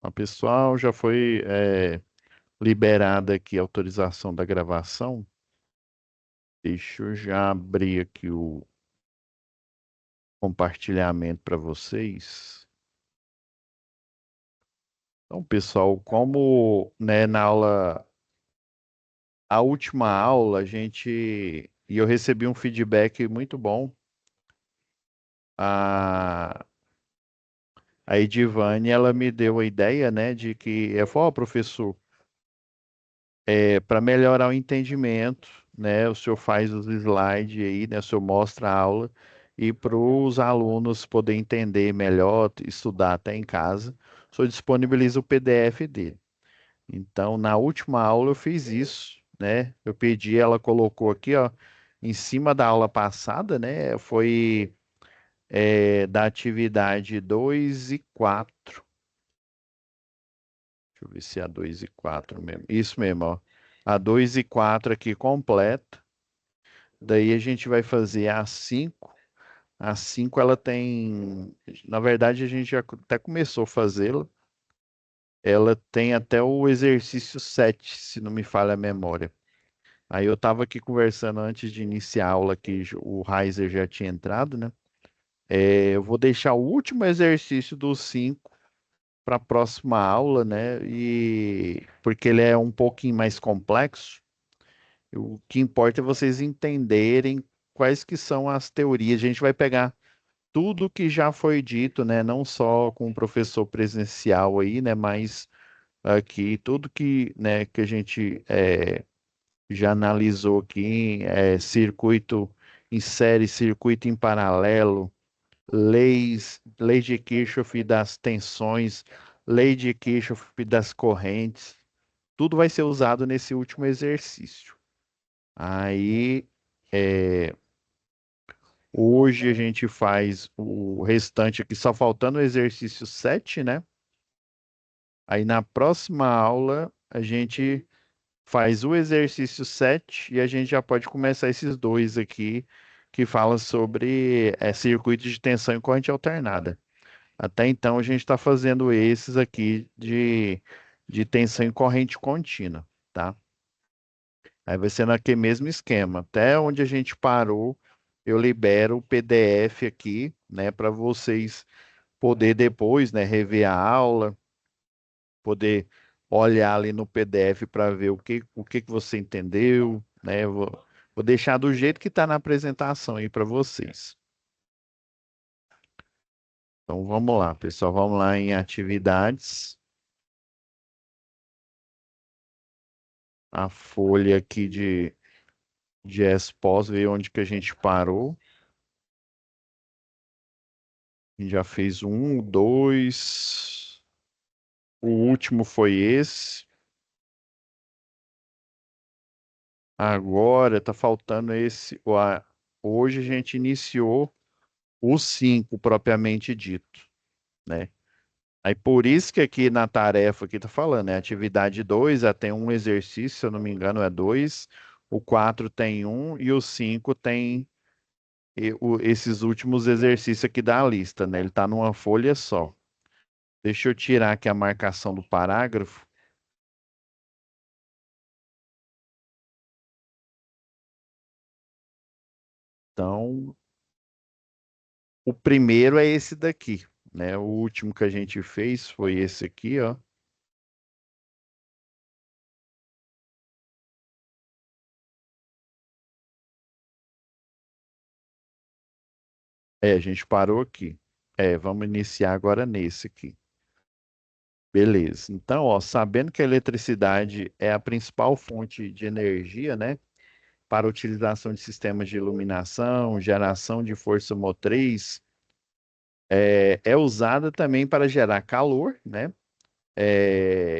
Ó, pessoal, já foi liberada aqui a autorização da gravação. Deixa eu já abrir aqui o compartilhamento para vocês. Então, pessoal, como, né, na aula, a última aula, e eu recebi um feedback muito bom. A, a Edivane, ela me deu a ideia, né, de que, eu falei, ó, professor, para melhorar o entendimento, né? O senhor faz os slides aí, né? O senhor mostra a aula e para os alunos poderem entender melhor, estudar até em casa, o senhor disponibiliza o PDF dele. Então, na última aula eu fiz isso, né? Eu pedi, ela colocou aqui, ó, em cima da aula passada, né? Foi da atividade 2 e 4. Deixa eu ver se é a 2 e 4 mesmo. Isso mesmo, ó. A 2 e 4 aqui completa. Daí a gente vai fazer a 5. A 5 ela tem. Na verdade, a gente já até começou a fazê-la. Ela tem até o exercício 7, se não me falha a memória. Aí eu estava aqui conversando antes de iniciar a aula que o Heiser já tinha entrado, né? Eu vou deixar o último exercício dos 5 para a próxima aula, né? E porque ele é um pouquinho mais complexo. O que importa é vocês entenderem quais que são as teorias. A gente vai pegar tudo que já foi dito, né? Não só com o professor presencial aí, né? Mas aqui tudo que, né, que a gente já analisou aqui, circuito em série, circuito em paralelo, lei de Kirchhoff das tensões, lei de Kirchhoff das correntes, tudo vai ser usado nesse último exercício. Aí hoje a gente faz o restante aqui, só faltando o exercício 7, né? Aí na próxima aula a gente faz o exercício 7 e a gente já pode começar esses dois aqui que falam sobre circuito de tensão e corrente alternada. Até então a gente está fazendo esses aqui de tensão e corrente contínua, tá? Aí vai ser naquele mesmo esquema. Até onde a gente parou, eu libero o PDF aqui, né, para vocês poder depois, né, rever a aula, poder olhar ali no PDF para ver o que que você entendeu, né? Vou deixar do jeito que está na apresentação aí para vocês. Então vamos lá, pessoal, vamos lá em atividades. A folha aqui de expós, ver onde que a gente parou. A gente já fez um, dois. O último foi esse. Agora tá faltando esse. Hoje a gente iniciou o 5 propriamente dito, né? Aí por isso que aqui na tarefa aqui tá falando, né? Atividade 2, tem um exercício, se eu não me engano, é 2. O 4 tem um e o 5 tem esses últimos exercícios aqui da lista, né? Ele tá numa folha só. Deixa eu tirar aqui a marcação do parágrafo. Então, o primeiro é esse daqui, né? O último que a gente fez foi esse aqui, ó. A gente parou aqui. Vamos iniciar agora nesse aqui. Beleza. Então, ó, sabendo que a eletricidade é a principal fonte de energia, né, para utilização de sistemas de iluminação, geração de força motriz, é usada também para gerar calor, né?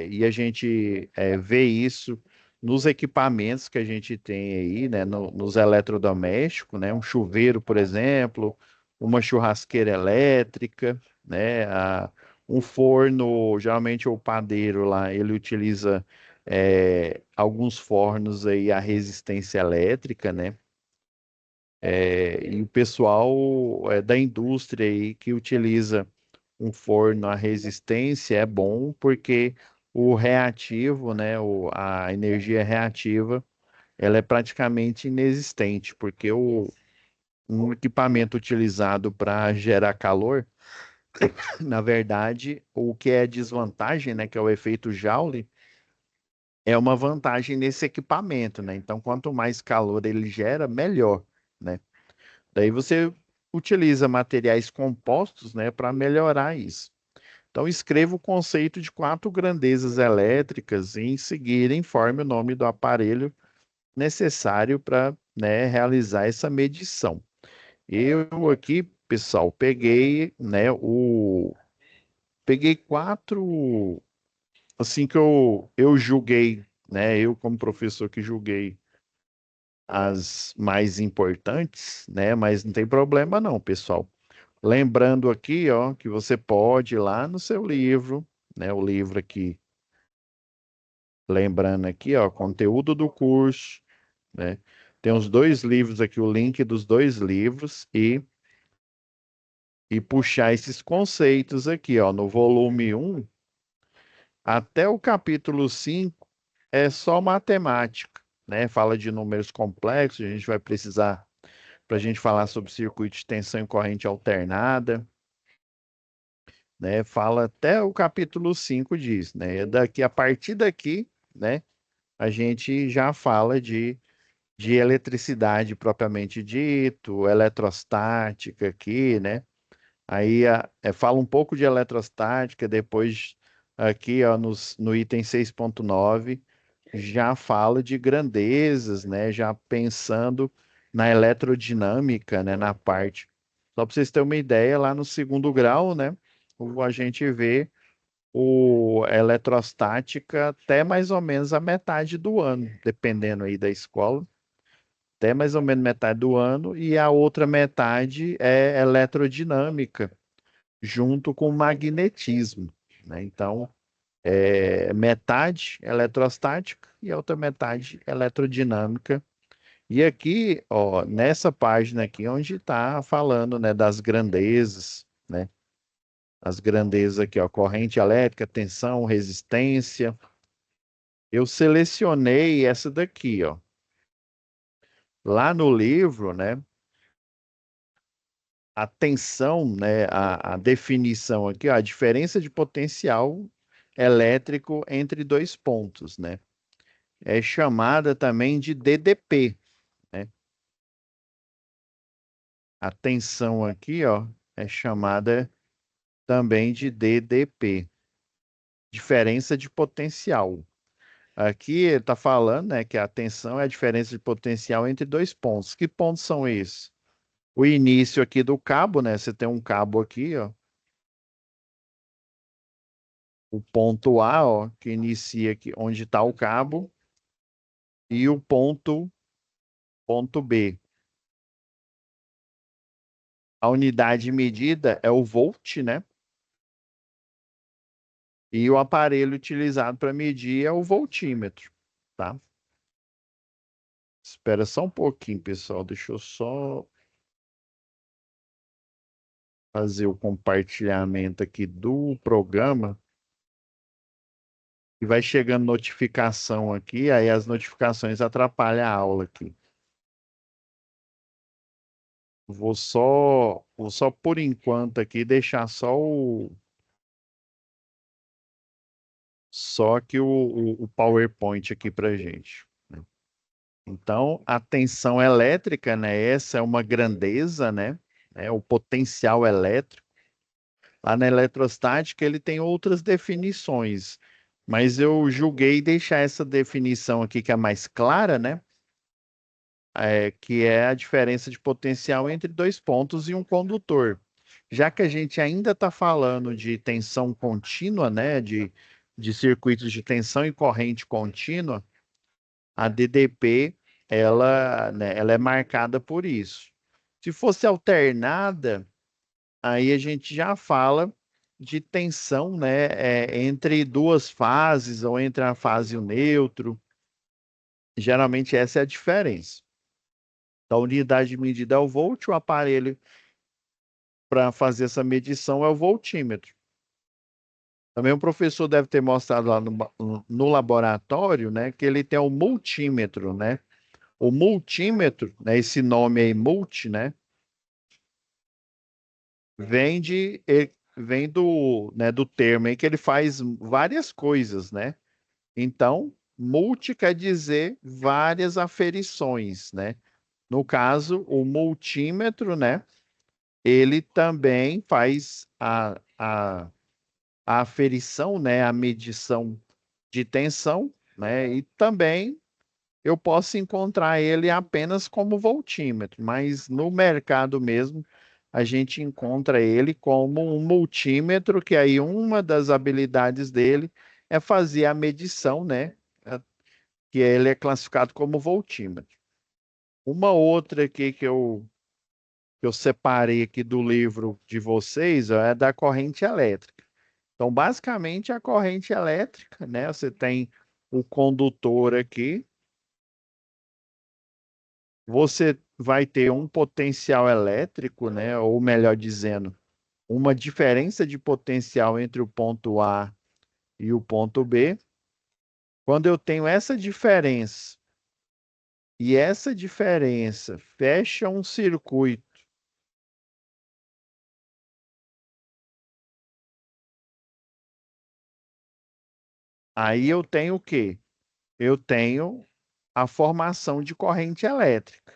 E a gente vê isso nos equipamentos que a gente tem aí, né, nos eletrodomésticos, né, um chuveiro, por exemplo, uma churrasqueira elétrica, né, um forno, geralmente o padeiro lá, ele utiliza alguns fornos aí a resistência elétrica, né, e o pessoal da indústria aí que utiliza um forno a resistência é bom porque o reativo, né, a energia reativa, ela é praticamente inexistente, porque um equipamento utilizado para gerar calor, na verdade, o que é desvantagem, né, que é o efeito Joule, é uma vantagem nesse equipamento, né? Então, quanto mais calor ele gera, melhor, né? Daí você utiliza materiais compostos, né, para melhorar isso. Então, escreva o conceito de quatro grandezas elétricas e, em seguida, informe o nome do aparelho necessário para, né, realizar essa medição. Eu aqui, pessoal, peguei, né, peguei quatro, assim que eu julguei, né, eu como professor que julguei as mais importantes, né, mas não tem problema não, pessoal. Lembrando aqui, ó, que você pode ir lá no seu livro, né, o livro aqui, lembrando aqui, ó, conteúdo do curso, né, tem os dois livros aqui, o link dos dois livros e puxar esses conceitos aqui, ó, no volume um até o capítulo 5 é só matemática, né? Fala de números complexos, a gente vai precisar para a gente falar sobre circuito de tensão e corrente alternada, né? Fala até o capítulo 5 diz, né? A partir daqui, né, a gente já fala de eletricidade propriamente dito, eletrostática aqui, né? Aí fala um pouco de eletrostática, depois aqui ó, no item 6.9 já fala de grandezas, né? Já pensando na eletrodinâmica, né? Na parte. Só para vocês terem uma ideia, lá no segundo grau, né? A gente vê a eletrostática até mais ou menos a metade do ano, dependendo aí da escola, até mais ou menos metade do ano, e a outra metade é eletrodinâmica junto com o magnetismo, né? Então, metade eletrostática e a outra metade eletrodinâmica. E aqui, ó, nessa página aqui, onde está falando, né, das grandezas, né? As grandezas aqui, ó, corrente elétrica, tensão, resistência. Eu selecionei essa daqui, ó. Lá no livro, né, a tensão, né, a definição aqui, ó, a diferença de potencial elétrico entre dois pontos, né? É chamada também de DDP, né? A tensão aqui, ó, é chamada também de DDP, diferença de potencial. Aqui ele está falando, né, que a tensão é a diferença de potencial entre dois pontos. Que pontos são esses? O início aqui do cabo, né? Você tem um cabo aqui, ó, o ponto A, ó, que inicia aqui onde está o cabo, e o ponto B. A unidade medida é o volt, né? E o aparelho utilizado para medir é o voltímetro, tá? Espera só um pouquinho, pessoal. Deixa eu só fazer o compartilhamento aqui do programa. E vai chegando notificação aqui, aí as notificações atrapalham a aula aqui. Vou só por enquanto aqui deixar só que o PowerPoint aqui para gente, né? Então, a tensão elétrica, né? Essa é uma grandeza, né? É o potencial elétrico. Lá na eletrostática ele tem outras definições, mas eu julguei deixar essa definição aqui que é mais clara, né? Que é a diferença de potencial entre dois pontos e um condutor. Já que a gente ainda está falando de tensão contínua, né? De circuitos de tensão e corrente contínua, a DDP ela é marcada por isso. Se fosse alternada, aí a gente já fala de tensão, né, entre duas fases ou entre a fase e o neutro. Geralmente essa é a diferença. Então, a unidade de medida é o volt, o aparelho para fazer essa medição é o voltímetro. Também o professor deve ter mostrado lá no laboratório, né, que ele tem o multímetro, né? O multímetro, né, esse nome aí, multi, né, vem vem do, né, do termo aí que ele faz várias coisas, né? Então, multi quer dizer várias aferições, né? No caso, o multímetro, né, ele também faz a aferição, né, a medição de tensão, né? E também eu posso encontrar ele apenas como voltímetro, mas no mercado mesmo a gente encontra ele como um multímetro, que aí uma das habilidades dele é fazer a medição, né? Que ele é classificado como voltímetro. Uma outra aqui que eu separei aqui do livro de vocês, ó, é da corrente elétrica. Então, basicamente, a corrente elétrica, né? Você tem o condutor aqui, você vai ter um potencial elétrico, né? Ou melhor dizendo, uma diferença de potencial entre o ponto A e o ponto B. Quando eu tenho essa diferença e essa diferença fecha um circuito, aí eu tenho o quê? Eu tenho a formação de corrente elétrica.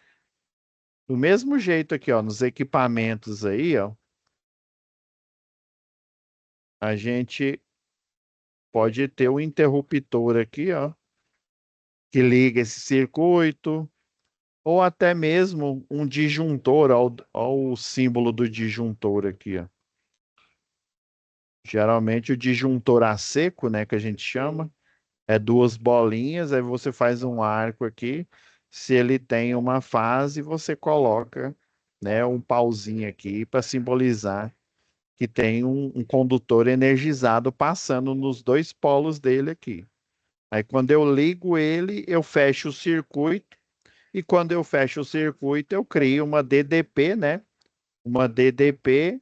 Do mesmo jeito aqui, ó, nos equipamentos aí, ó, a gente pode ter um interruptor aqui, ó, que liga esse circuito, ou até mesmo um disjuntor, ó, o símbolo do disjuntor aqui, ó. Geralmente o disjuntor a seco, né, que a gente chama, é duas bolinhas, aí você faz um arco aqui. Se ele tem uma fase, você coloca, né, um pauzinho aqui para simbolizar que tem um condutor energizado passando nos dois polos dele aqui. Aí quando eu ligo ele, eu fecho o circuito, e quando eu fecho o circuito, eu crio uma DDP, né? Uma DDP,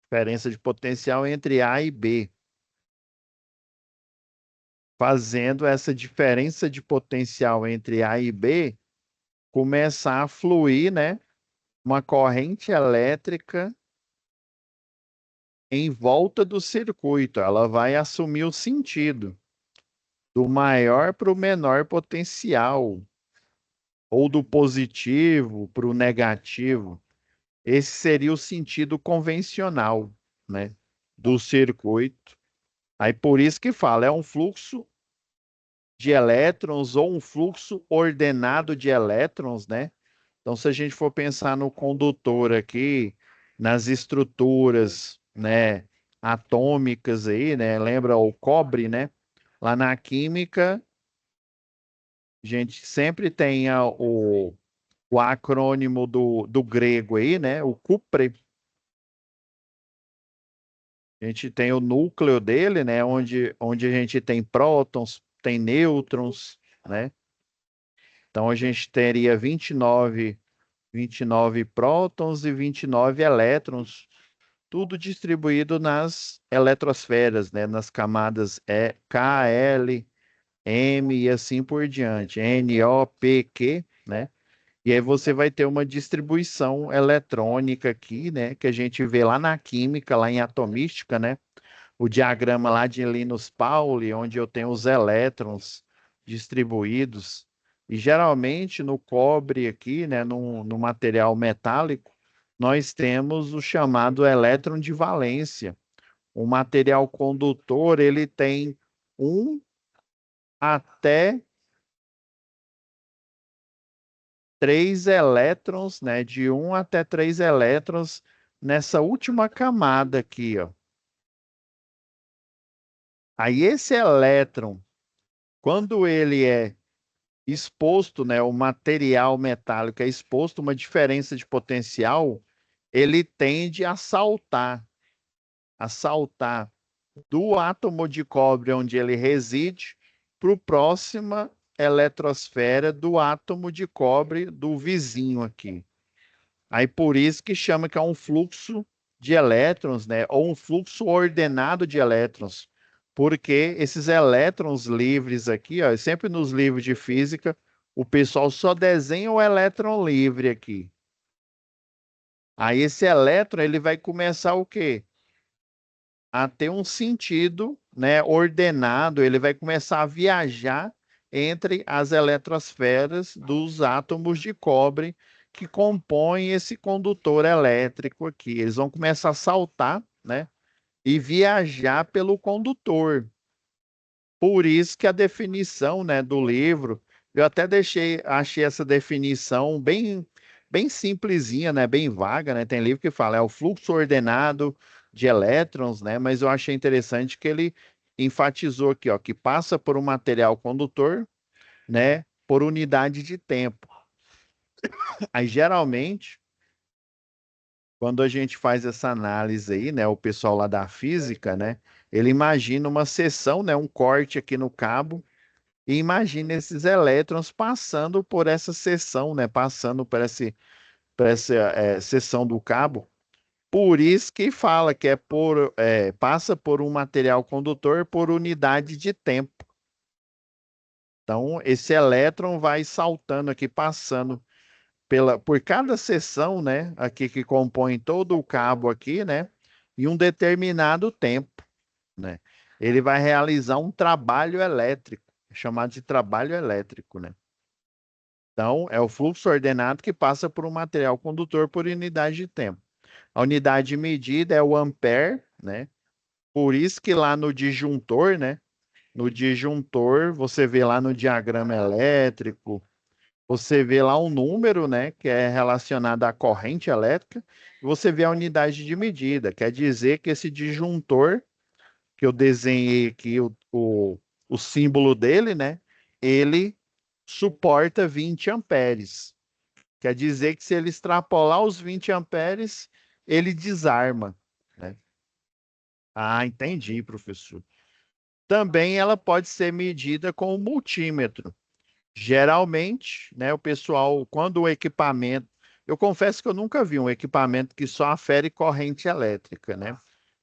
diferença de potencial entre A e B, fazendo essa diferença de potencial entre A e B começar a fluir, né? Uma corrente elétrica em volta do circuito. Ela vai assumir o sentido do maior para o menor potencial, ou do positivo para o negativo. Esse seria o sentido convencional, né, do circuito. Aí por isso que fala, é um fluxo de elétrons ou um fluxo ordenado de elétrons, né? Então, se a gente for pensar no condutor aqui, nas estruturas, né, atômicas aí, né? Lembra o cobre, né? Lá na química, a gente sempre tem o acrônimo do grego aí, né? O cupre. A gente tem o núcleo dele, né? Onde a gente tem prótons, tem nêutrons, né? Então a gente teria 29 prótons e 29 elétrons, tudo distribuído nas eletrosferas, né? Nas camadas K, L, M e assim por diante, N, O, P, Q, né? E aí você vai ter uma distribuição eletrônica aqui, né? Que a gente vê lá na química, lá em atomística, né? O diagrama lá de Linus Pauling, onde eu tenho os elétrons distribuídos. E geralmente no cobre aqui, né, no material metálico, nós temos o chamado elétron de valência. O material condutor, ele tem um até três elétrons, né, de um até três elétrons nessa última camada aqui, ó. Aí esse elétron, quando ele é exposto, né, o material metálico é exposto a uma diferença de potencial, ele tende a saltar do átomo de cobre onde ele reside para a próxima eletrosfera do átomo de cobre do vizinho aqui. Aí por isso que chama que é um fluxo de elétrons, né? Ou um fluxo ordenado de elétrons. Porque esses elétrons livres aqui, ó, sempre nos livros de física, o pessoal só desenha o elétron livre aqui. Aí esse elétron, ele vai começar o quê? A ter um sentido, né, ordenado, ele vai começar a viajar entre as eletrosferas dos átomos de cobre que compõem esse condutor elétrico aqui. Eles vão começar a saltar, né, e viajar pelo condutor. Por isso que a definição, né, do livro, eu até achei essa definição bem simplesinha, né, bem vaga, né? Tem livro que fala é o fluxo ordenado de elétrons, né? Mas eu achei interessante que ele enfatizou aqui, ó, que passa por um material condutor, né, por unidade de tempo. Aí geralmente, quando a gente faz essa análise aí, né, o pessoal lá da física, né, ele imagina uma seção, né, um corte aqui no cabo. E imagine esses elétrons passando por essa seção, né? Passando por essa seção do cabo. Por isso que fala que passa por um material condutor por unidade de tempo. Então, esse elétron vai saltando aqui, passando por cada seção, né? Aqui que compõe todo o cabo aqui, né? Em um determinado tempo, né? Ele vai realizar um trabalho elétrico, chamado de trabalho elétrico, né? Então, é o fluxo ordenado que passa por um material condutor por unidade de tempo. A unidade de medida é o ampere, né? Por isso que lá no disjuntor, né? No disjuntor, você vê lá no diagrama elétrico, você vê lá um número, né? Que é relacionado à corrente elétrica, e você vê a unidade de medida. Quer dizer que esse disjuntor, que eu desenhei aqui o símbolo dele, né? Ele suporta 20 amperes. Quer dizer que se ele extrapolar os 20 amperes, ele desarma, né? Ah, entendi, professor. Também ela pode ser medida com o multímetro. Geralmente, né, o pessoal, quando o equipamento, eu confesso que eu nunca vi um equipamento que só afere corrente elétrica, né?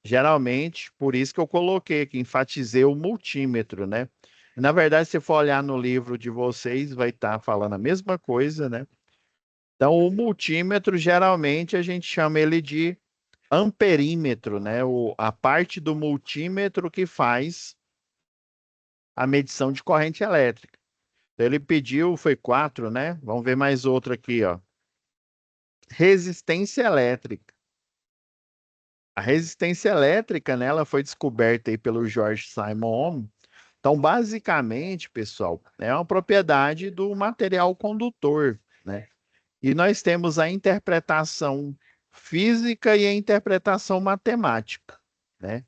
Geralmente, por isso que eu coloquei aqui, enfatizei o multímetro, né? Na verdade, se for olhar no livro de vocês, vai estar falando a mesma coisa, né? Então, o multímetro, geralmente, a gente chama ele de amperímetro, né? A parte do multímetro que faz a medição de corrente elétrica. Então, ele pediu, foi 4, né? Vamos ver mais outro aqui, ó. Resistência elétrica. A resistência elétrica, né, ela foi descoberta aí pelo George Simon Ohm. Então, basicamente, pessoal, é uma propriedade do material condutor, né? E nós temos a interpretação física e a interpretação matemática, né?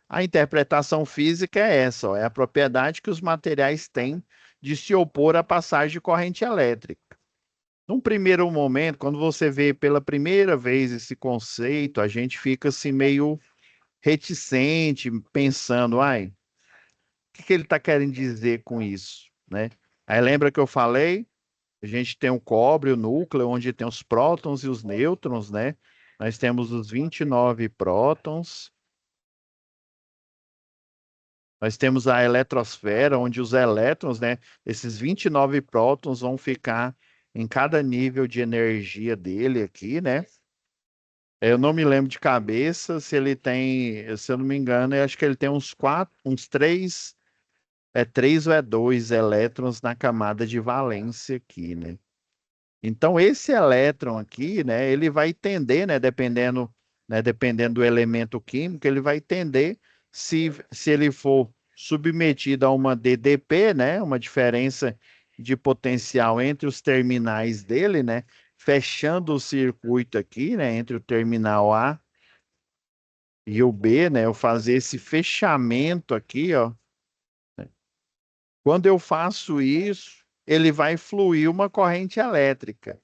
A interpretação física é essa, ó, é a propriedade que os materiais têm de se opor à passagem de corrente elétrica. Num primeiro momento, quando você vê pela primeira vez esse conceito, a gente fica assim meio reticente, pensando, ai, o que ele está querendo dizer com isso, né? Aí lembra que eu falei? A gente tem o cobre, o núcleo, onde tem os prótons e os nêutrons, né? Nós temos os 29 prótons. Nós temos a eletrosfera, onde os elétrons, né? Esses 29 prótons vão ficar em cada nível de energia dele aqui, né? Eu não me lembro de cabeça se ele tem, se eu não me engano, eu acho que ele tem uns quatro, uns três, três ou é dois elétrons na camada de valência aqui, né? Então, esse elétron aqui, né, ele vai tender, né, dependendo do elemento químico, ele vai tender, se ele for submetido a uma DDP, né, uma diferença de potencial entre os terminais dele, né, fechando o circuito aqui, né, entre o terminal A e o B, né, eu fazer esse fechamento aqui, ó. Quando eu faço isso, ele vai fluir uma corrente elétrica.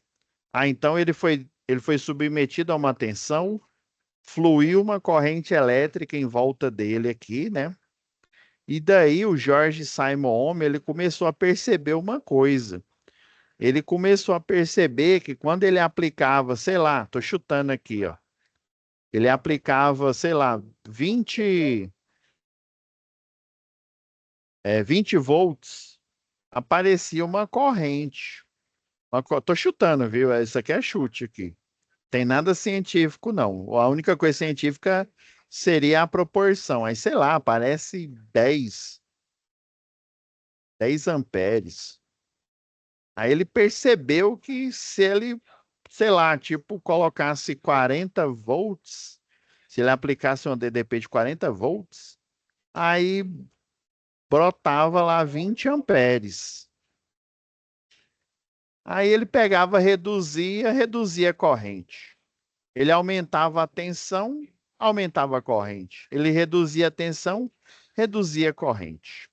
Ah, então ele foi submetido a uma tensão, fluiu uma corrente elétrica em volta dele aqui, né? E daí o George Simon Ohm, ele começou a perceber uma coisa. ele começou a perceber que quando ele aplicava, sei lá, tô chutando aqui, ó, ele aplicava, sei lá, 20 volts, aparecia uma corrente. Tô chutando, viu? Isso aqui é chute aqui. Tem nada científico, não. A única coisa científica seria a proporção. Aí, sei lá, aparece 10 amperes. Aí ele percebeu que se ele, sei lá, tipo, colocasse 40 volts, se ele aplicasse um DDP de 40 volts, aí brotava lá 20 amperes. Aí ele pegava, reduzia a corrente. Ele aumentava a tensão, aumentava a corrente. Ele reduzia a tensão, reduzia a corrente.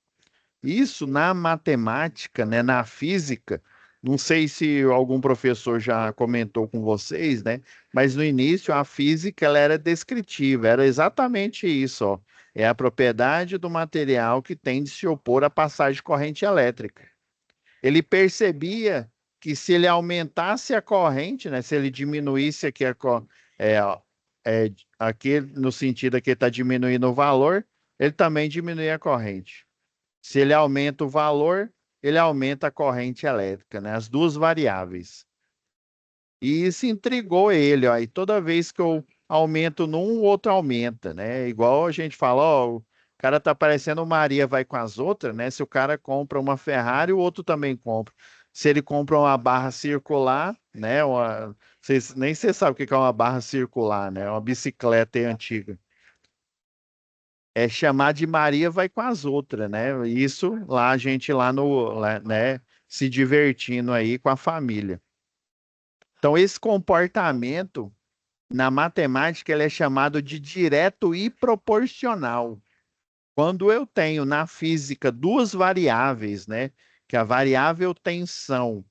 Isso na matemática, né, na física, não sei se algum professor já comentou com vocês, né, mas no início a física ela era descritiva, era exatamente isso, ó. É a propriedade do material que tem de se opor à passagem de corrente elétrica. Ele percebia que se ele aumentasse a corrente, né, se ele diminuísse aqui é, aqui no sentido que está diminuindo o valor, ele também diminui a corrente. Se ele aumenta o valor, ele aumenta a corrente elétrica, né? As duas variáveis. E isso intrigou ele, ó. E toda vez que eu aumento num, o outro aumenta, né? Igual a gente fala, ó, o cara tá parecendo o Maria vai com as outras, né? Se o cara compra uma Ferrari, o outro também compra. Se ele compra uma barra circular, né? Nem você sabe o que é uma barra circular, né? Uma bicicleta antiga. É chamar de Maria vai com as outras, né? Isso lá a gente né, se divertindo aí com a família. Então esse comportamento na matemática ele é chamado de direto e proporcional. Quando eu tenho na física duas variáveis, né, que é a variável tensão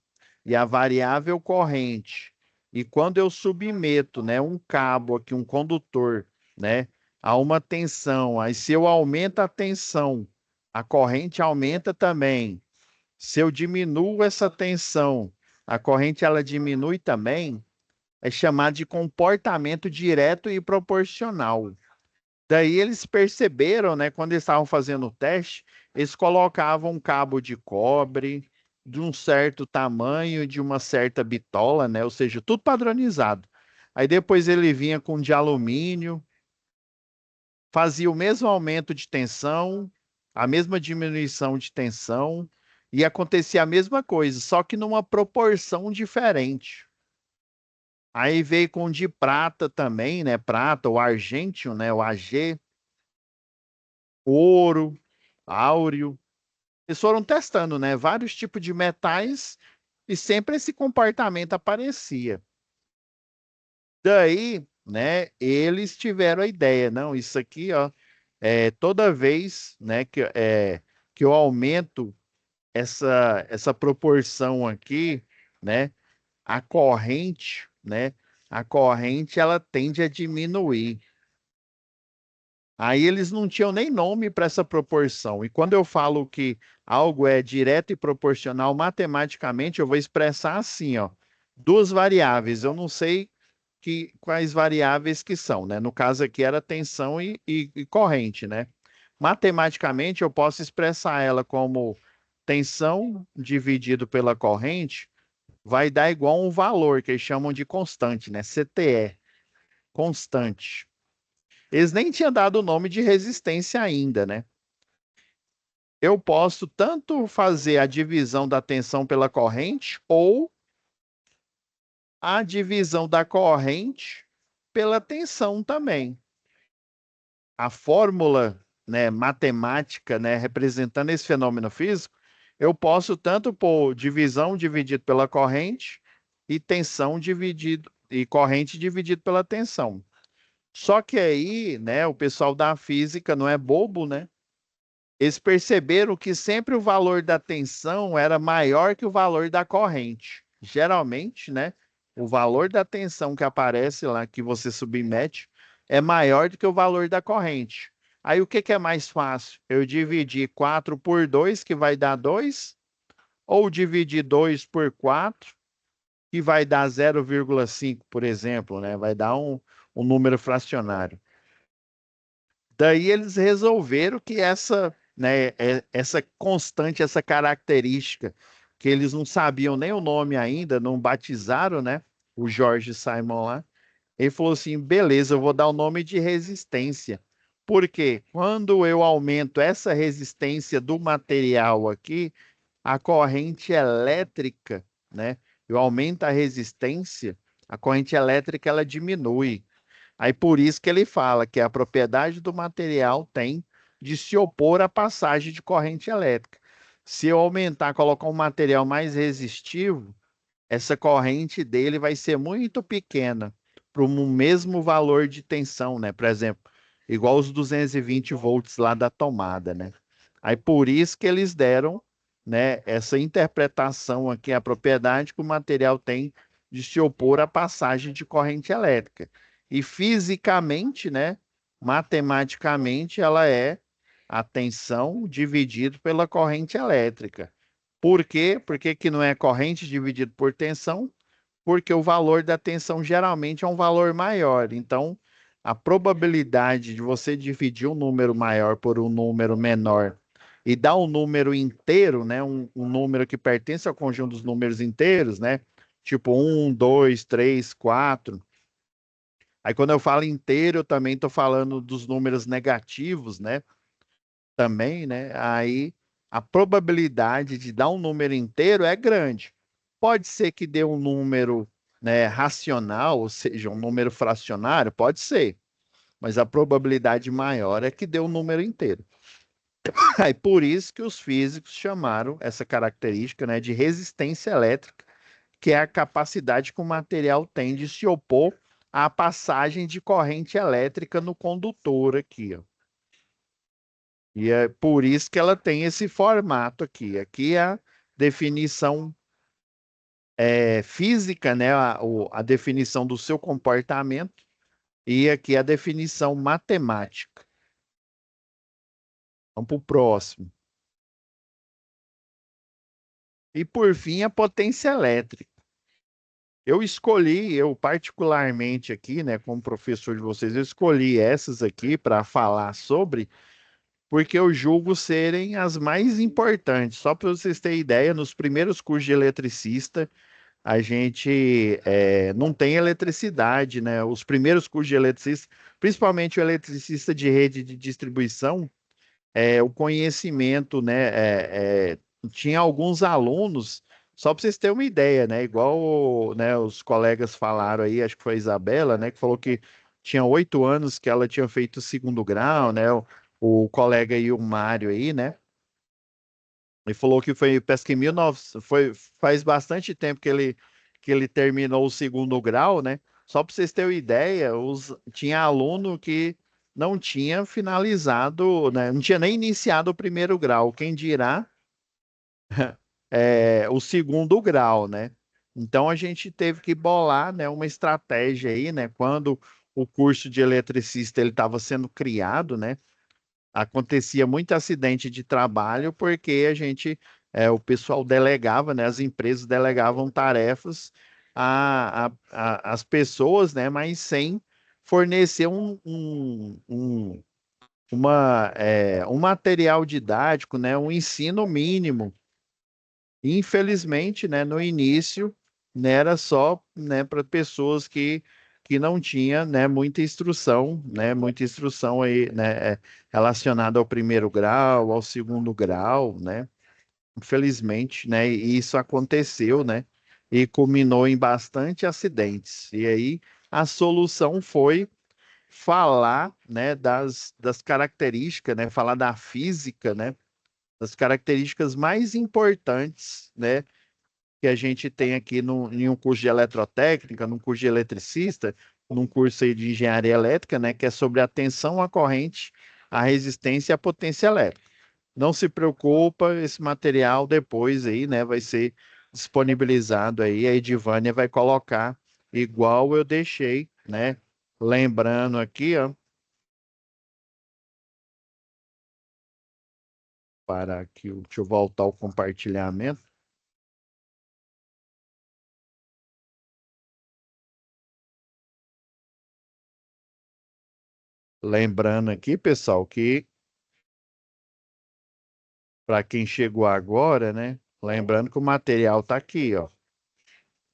e a variável corrente, e quando eu submeto, né, um cabo aqui, um condutor, né, a uma tensão, aí se eu aumento a tensão, a corrente aumenta também. Se eu diminuo essa tensão, a corrente ela diminui também, é chamado de comportamento direto e proporcional. Daí eles perceberam, né, quando eles estavam fazendo o teste, eles colocavam um cabo de cobre de um certo tamanho, de uma certa bitola, né, ou seja, tudo padronizado. Aí depois ele vinha com de alumínio, fazia o mesmo aumento de tensão, a mesma diminuição de tensão, e acontecia a mesma coisa, só que numa proporção diferente. Aí veio com de prata também, né? Prata, o argêntio, né? O AG, ouro, áureo. Eles foram testando, né? Vários tipos de metais e sempre esse comportamento aparecia. Daí, né? Eles tiveram a ideia, não? Isso aqui, ó, toda vez, né? Que eu aumento essa proporção aqui, né? A corrente, né? A corrente ela tende a diminuir. Aí eles não tinham nem nome para essa proporção. E quando eu falo que algo é direto e proporcional matematicamente, eu vou expressar assim, ó, duas variáveis. Eu não sei quais variáveis que são, né? No caso aqui era tensão e corrente, né? Matematicamente eu posso expressar ela como tensão dividido pela corrente vai dar igual um valor que eles chamam de constante, né? CTE, constante. Eles nem tinham dado o nome de resistência ainda, né? Eu posso tanto fazer a divisão da tensão pela corrente ou a divisão da corrente pela tensão também. A fórmula, né, matemática, né, representando esse fenômeno físico, eu posso tanto pôr divisão dividido pela corrente e tensão dividido e corrente dividido pela tensão. Só que aí, né, o pessoal da física não é bobo, né? Eles perceberam que sempre o valor da tensão era maior que o valor da corrente. Geralmente, né, o valor da tensão que aparece lá, que você submete, é maior do que o valor da corrente. Aí o que que é mais fácil? Eu dividir 4 por 2, que vai dar 2, ou dividir 2 por 4, que vai dar 0,5, por exemplo, né? Vai dar um número fracionário. Daí eles resolveram que essa constante, essa característica, que eles não sabiam nem o nome ainda, não batizaram, né? O George Simon lá. Ele falou assim: beleza, eu vou dar o nome de resistência. Porque quando eu aumento essa resistência do material aqui, a corrente elétrica, né? Eu aumento a resistência, a corrente elétrica ela diminui. Aí por isso que ele fala que a propriedade do material tem de se opor à passagem de corrente elétrica. Se eu aumentar, colocar um material mais resistivo, essa corrente dele vai ser muito pequena para o mesmo valor de tensão, né? Por exemplo, igual os 220 volts lá da tomada, né? Aí por isso que eles deram, né, essa interpretação aqui, a propriedade que o material tem de se opor à passagem de corrente elétrica. E fisicamente, né, matematicamente, ela é a tensão dividido pela corrente elétrica. Por quê? Por que que não é corrente dividido por tensão? Porque o valor da tensão geralmente é um valor maior. Então, a probabilidade de você dividir um número maior por um número menor e dar um número inteiro, né, um número que pertence ao conjunto dos números inteiros, né, tipo 1, 2, 3, 4. Aí, quando eu falo inteiro, eu também estou falando dos números negativos, né? Também, né? Aí a probabilidade de dar um número inteiro é grande. Pode ser que dê um número, né, racional, ou seja, um número fracionário, pode ser, mas a probabilidade maior é que dê um número inteiro. Aí por isso que os físicos chamaram essa característica, né, de resistência elétrica, que é a capacidade que o material tem de se opor à passagem de corrente elétrica no condutor aqui, ó. E é por isso que ela tem esse formato aqui. Aqui é a definição física, né? A definição do seu comportamento, e aqui a definição matemática. Vamos para o próximo. E por fim, a potência elétrica. Eu particularmente aqui, né, como professor de vocês, eu escolhi essas aqui para falar sobre, porque eu julgo serem as mais importantes. Só para vocês terem ideia, nos primeiros cursos de eletricista, a gente não tem eletricidade, né? Os primeiros cursos de eletricista, principalmente o eletricista de rede de distribuição, o conhecimento, né? Tinha alguns alunos, só para vocês terem uma ideia, né? Igual, né, os colegas falaram aí, acho que foi a Isabela, né? Que falou que tinha 8 anos que ela tinha feito o segundo grau, né? O colega aí, o Mário aí, né? Ele falou que foi, parece que em 19, faz bastante tempo que ele terminou o segundo grau, né? Só para vocês terem uma ideia, tinha aluno que não tinha finalizado, né? Não tinha nem iniciado o primeiro grau, quem dirá o segundo grau, né? Então a gente teve que bolar, né, uma estratégia aí, né? Quando o curso de eletricista ele estava sendo criado, né? Acontecia muito acidente de trabalho porque o pessoal delegava, né, as empresas delegavam tarefas às pessoas, né, mas sem fornecer um material didático, né, um ensino mínimo. Infelizmente, né, no início, né, era só, né, para pessoas que não tinha, né, muita instrução aí, né, relacionada ao primeiro grau, ao segundo grau, né? Infelizmente, né, e isso aconteceu, né, e culminou em bastante acidentes. E aí a solução foi falar, né, das características, né, falar da física, né, das características mais importantes, né, que a gente tem aqui em um curso de eletrotécnica, num curso de eletricista, num curso aí de engenharia elétrica, né, que é sobre a tensão, a corrente, a resistência e a potência elétrica. Não se preocupa, esse material depois aí, né, vai ser disponibilizado aí, a Edivânia vai colocar igual eu deixei, né? Lembrando aqui, ó, para que deixa eu voltar ao compartilhamento. Lembrando aqui, pessoal, que para quem chegou agora, né? Lembrando que o material está aqui, ó.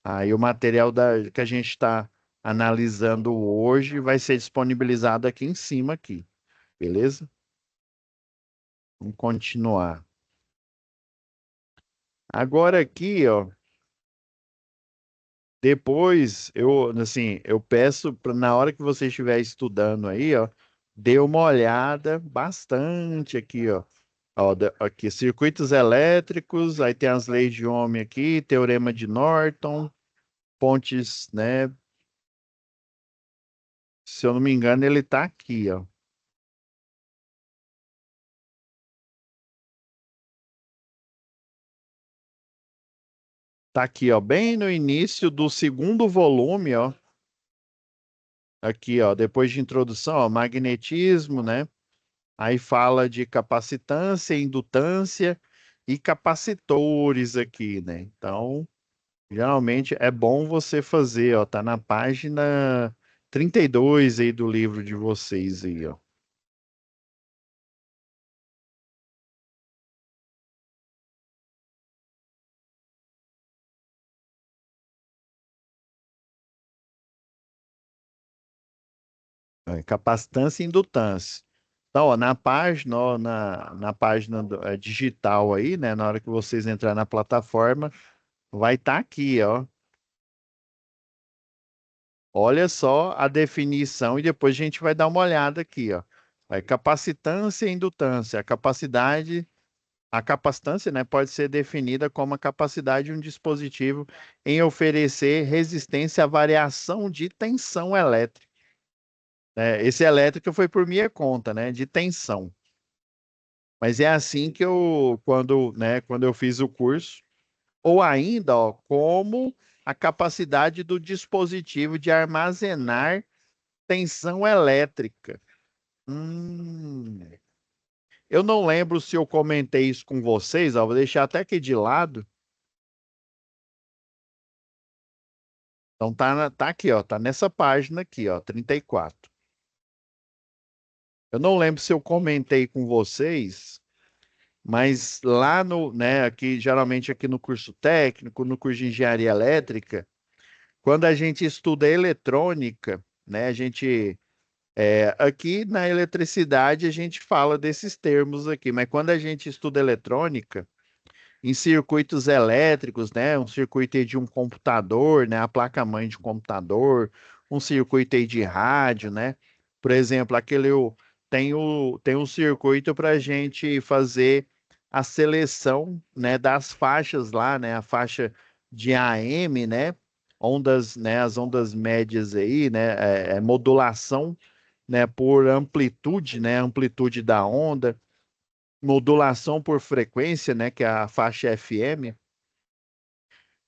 Aí o material que a gente está analisando hoje vai ser disponibilizado aqui em cima aqui, beleza? Vamos continuar. Agora aqui, ó, depois eu, assim, eu peço para na hora que você estiver estudando aí, ó, dê uma olhada bastante aqui, ó. Ó, aqui, circuitos elétricos, aí tem as leis de Ohm aqui, teorema de Norton, pontes, né? Se eu não me engano, ele tá aqui, ó. Tá aqui, ó, bem no início do segundo volume, ó. Aqui, ó, depois de introdução, ó, magnetismo, né? Aí fala de capacitância, indutância e capacitores aqui, né? Então, geralmente é bom você fazer, ó, tá na página 32 aí do livro de vocês aí, ó. É, capacitância e indutância. Então, ó, na página digital aí, né, na hora que vocês entrarem na plataforma, vai estar aqui, ó. Olha só a definição e depois a gente vai dar uma olhada aqui, ó. Vai capacitância e indutância. A capacitância, né, pode ser definida como a capacidade de um dispositivo em oferecer resistência à variação de tensão elétrica. Esse elétrico foi por minha conta, né, de tensão. Mas é assim que quando eu fiz o curso, ou ainda, ó, como a capacidade do dispositivo de armazenar tensão elétrica. Hum, eu não lembro se eu comentei isso com vocês, ó, vou deixar até aqui de lado. Então tá aqui, ó, tá nessa página aqui, ó, 34. Eu não lembro se eu comentei com vocês, mas lá no, né, aqui geralmente aqui no curso técnico, no curso de engenharia elétrica, quando a gente estuda eletrônica, né, a gente aqui na eletricidade a gente fala desses termos aqui, mas quando a gente estuda eletrônica, em circuitos elétricos, né? Um circuito aí de um computador, né? A placa-mãe de um computador, um circuito aí de rádio, né? Por exemplo, tem um circuito para a gente fazer a seleção, né? Das faixas lá, né? A faixa de AM, né? Ondas, né? As ondas médias aí, né? Modulação, né? Por amplitude, né? Amplitude da onda, modulação por frequência, né, que é a faixa FM,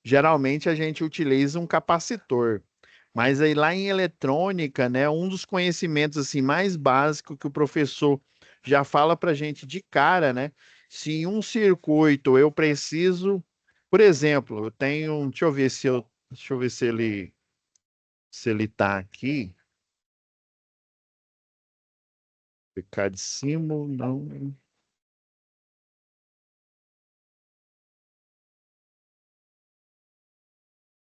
geralmente a gente utiliza um capacitor. Mas aí lá em eletrônica, né, um dos conhecimentos assim mais básicos que o professor já fala para a gente de cara, né? Se em um circuito eu preciso, por exemplo, eu tenho, deixa eu ver se ele tá aqui, ficar de cima, não.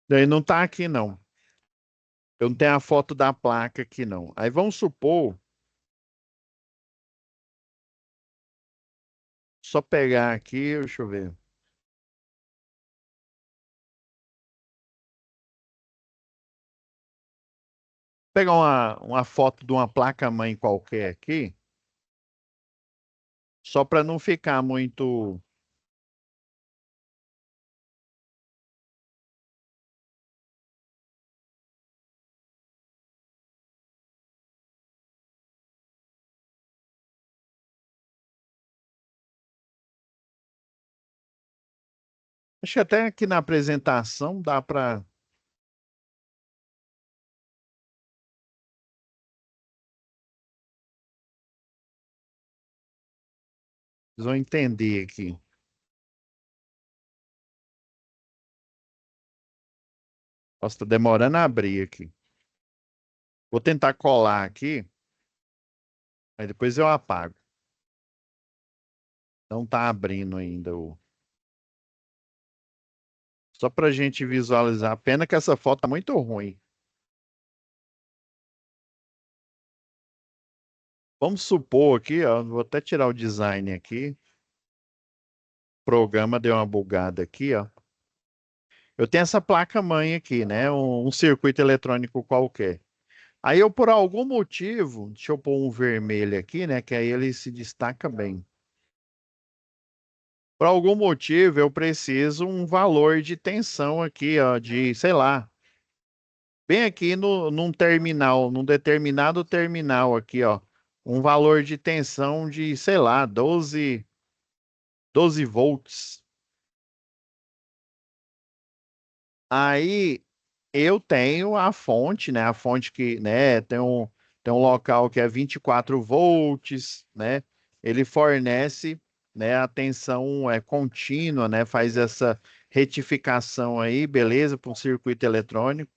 Daí não tá aqui não. Eu não tenho a foto da placa aqui não. Aí vamos supor. Só pegar aqui, deixa eu ver. Pegar uma foto de uma placa-mãe qualquer aqui, só para não ficar muito. Acho que até aqui na apresentação dá para. Vocês vão entender aqui. Nossa, tá demorando a abrir aqui. Vou tentar colar aqui. Aí depois eu apago. Não tá abrindo ainda o. Só para a gente visualizar. Pena que essa foto tá muito ruim. Vamos supor aqui, ó, vou até tirar o design aqui. O programa deu uma bugada aqui, ó. Eu tenho essa placa-mãe aqui, né? Um circuito eletrônico qualquer. Aí eu, por algum motivo, deixa eu pôr um vermelho aqui, né? Que aí ele se destaca bem. Por algum motivo, eu preciso um valor de tensão aqui, ó, de, sei lá, bem aqui no, num terminal, num determinado terminal aqui, ó, um valor de tensão de, sei lá, 12 volts. Aí eu tenho a fonte, né? A fonte que, né, tem um local que é 24 volts, né? Ele fornece, né, a tensão contínua, né? Faz essa retificação aí, beleza, para um circuito eletrônico.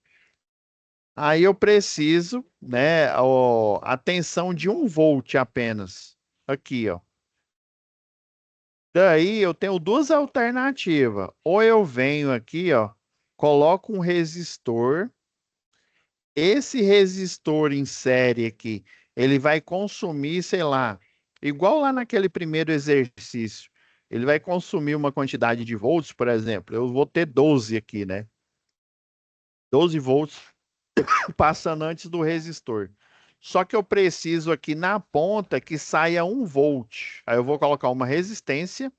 Aí eu preciso, né, a tensão de 1 volt apenas. Aqui, ó. Daí eu tenho duas alternativas. Ou eu venho aqui, ó, coloco um resistor. Esse resistor em série aqui, ele vai consumir, sei lá, igual lá naquele primeiro exercício. Ele vai consumir uma quantidade de volts, por exemplo. Eu vou ter 12 aqui, né? 12 volts passando antes do resistor. Só que eu preciso aqui na ponta que saia 1 volt. Aí eu vou colocar uma resistência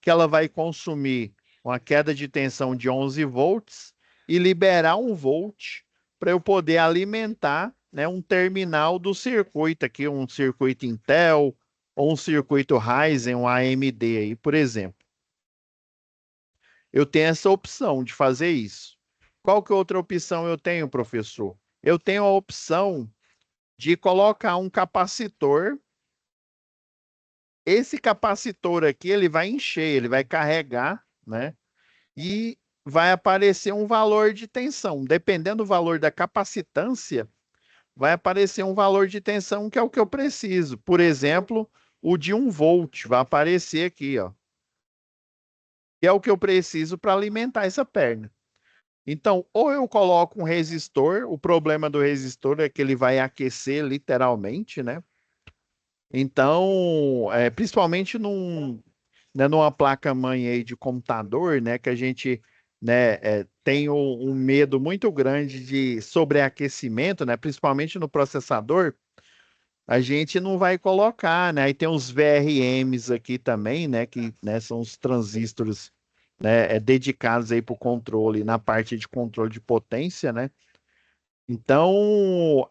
que ela vai consumir uma queda de tensão de 11 volts e liberar 1 volt para eu poder alimentar, né, um terminal do circuito aqui, um circuito Intel ou um circuito Ryzen, um AMD aí, por exemplo. Eu tenho essa opção de fazer isso. Qual que outra opção eu tenho, professor? Eu tenho a opção de colocar um capacitor. Esse capacitor aqui, ele vai encher, ele vai carregar, né? E vai aparecer um valor de tensão. Dependendo do valor da capacitância, vai aparecer um valor de tensão que é o que eu preciso. Por exemplo, o de 1 volt vai aparecer aqui, ó. Que é o que eu preciso para alimentar essa perna. Então, ou eu coloco um resistor, o problema do resistor é que ele vai aquecer literalmente, né? Então, principalmente né, numa placa-mãe aí de computador, né, que a gente, né, tem um medo muito grande de sobreaquecimento, né, principalmente no processador, a gente não vai colocar, né? Aí tem os VRMs aqui também, né, que, né, são os transistores, né, dedicados aí para o controle, na parte de controle de potência, né? Então,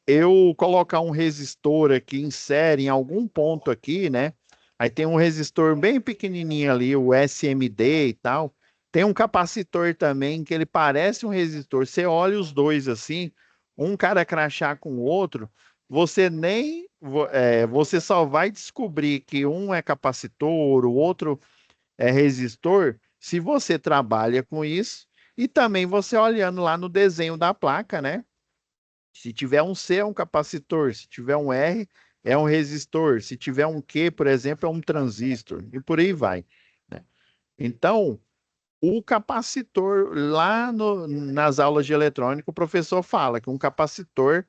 eu colocar um resistor aqui em série, em algum ponto aqui, né? Aí tem um resistor bem pequenininho ali, o SMD e tal. Tem um capacitor também que ele parece um resistor. Você olha os dois assim, um cara crachá com o outro, você só vai descobrir que um é capacitor, o outro é resistor, se você trabalha com isso e também você olhando lá no desenho da placa, né? Se tiver um C, é um capacitor. Se tiver um R, é um resistor. Se tiver um Q, por exemplo, é um transistor. E por aí vai, né? Então, o capacitor, lá nas aulas de eletrônica, o professor fala que um capacitor,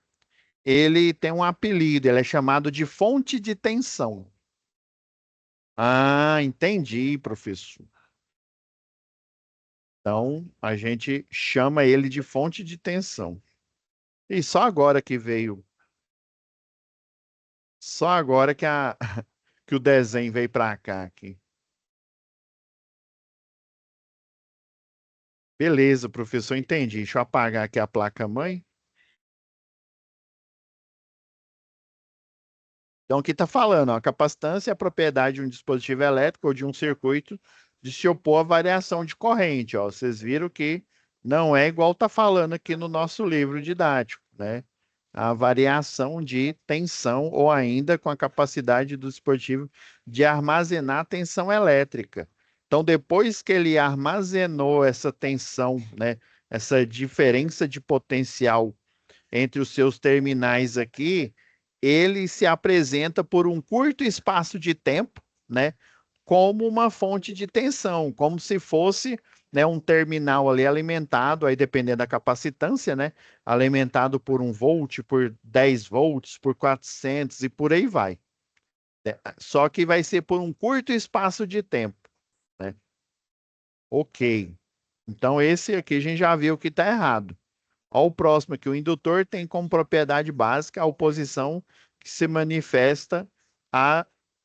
ele tem um apelido, ele é chamado de fonte de tensão. Ah, entendi, professor. Então, a gente chama ele de fonte de tensão. E só agora que o desenho veio para cá aqui. Beleza, professor, entendi. Deixa eu apagar aqui a placa-mãe. Então, aqui está falando, ó, a capacitância é a propriedade de um dispositivo elétrico ou de um circuito de se opor à variação de corrente. Ó. Vocês viram que não é igual está falando aqui no nosso livro didático, né? A variação de tensão ou ainda com a capacidade do dispositivo de armazenar tensão elétrica. Então, depois que ele armazenou essa tensão, né, essa diferença de potencial entre os seus terminais aqui, ele se apresenta por um curto espaço de tempo, né, como uma fonte de tensão, como se fosse, né, um terminal ali alimentado, aí dependendo da capacitância, né, alimentado por 1 volt, por 10 volts, por 400 e por aí vai. Só que vai ser por um curto espaço de tempo, né? Ok. Então esse aqui a gente já viu que está errado. Ó, o próximo aqui, o indutor tem como propriedade básica a oposição que se manifesta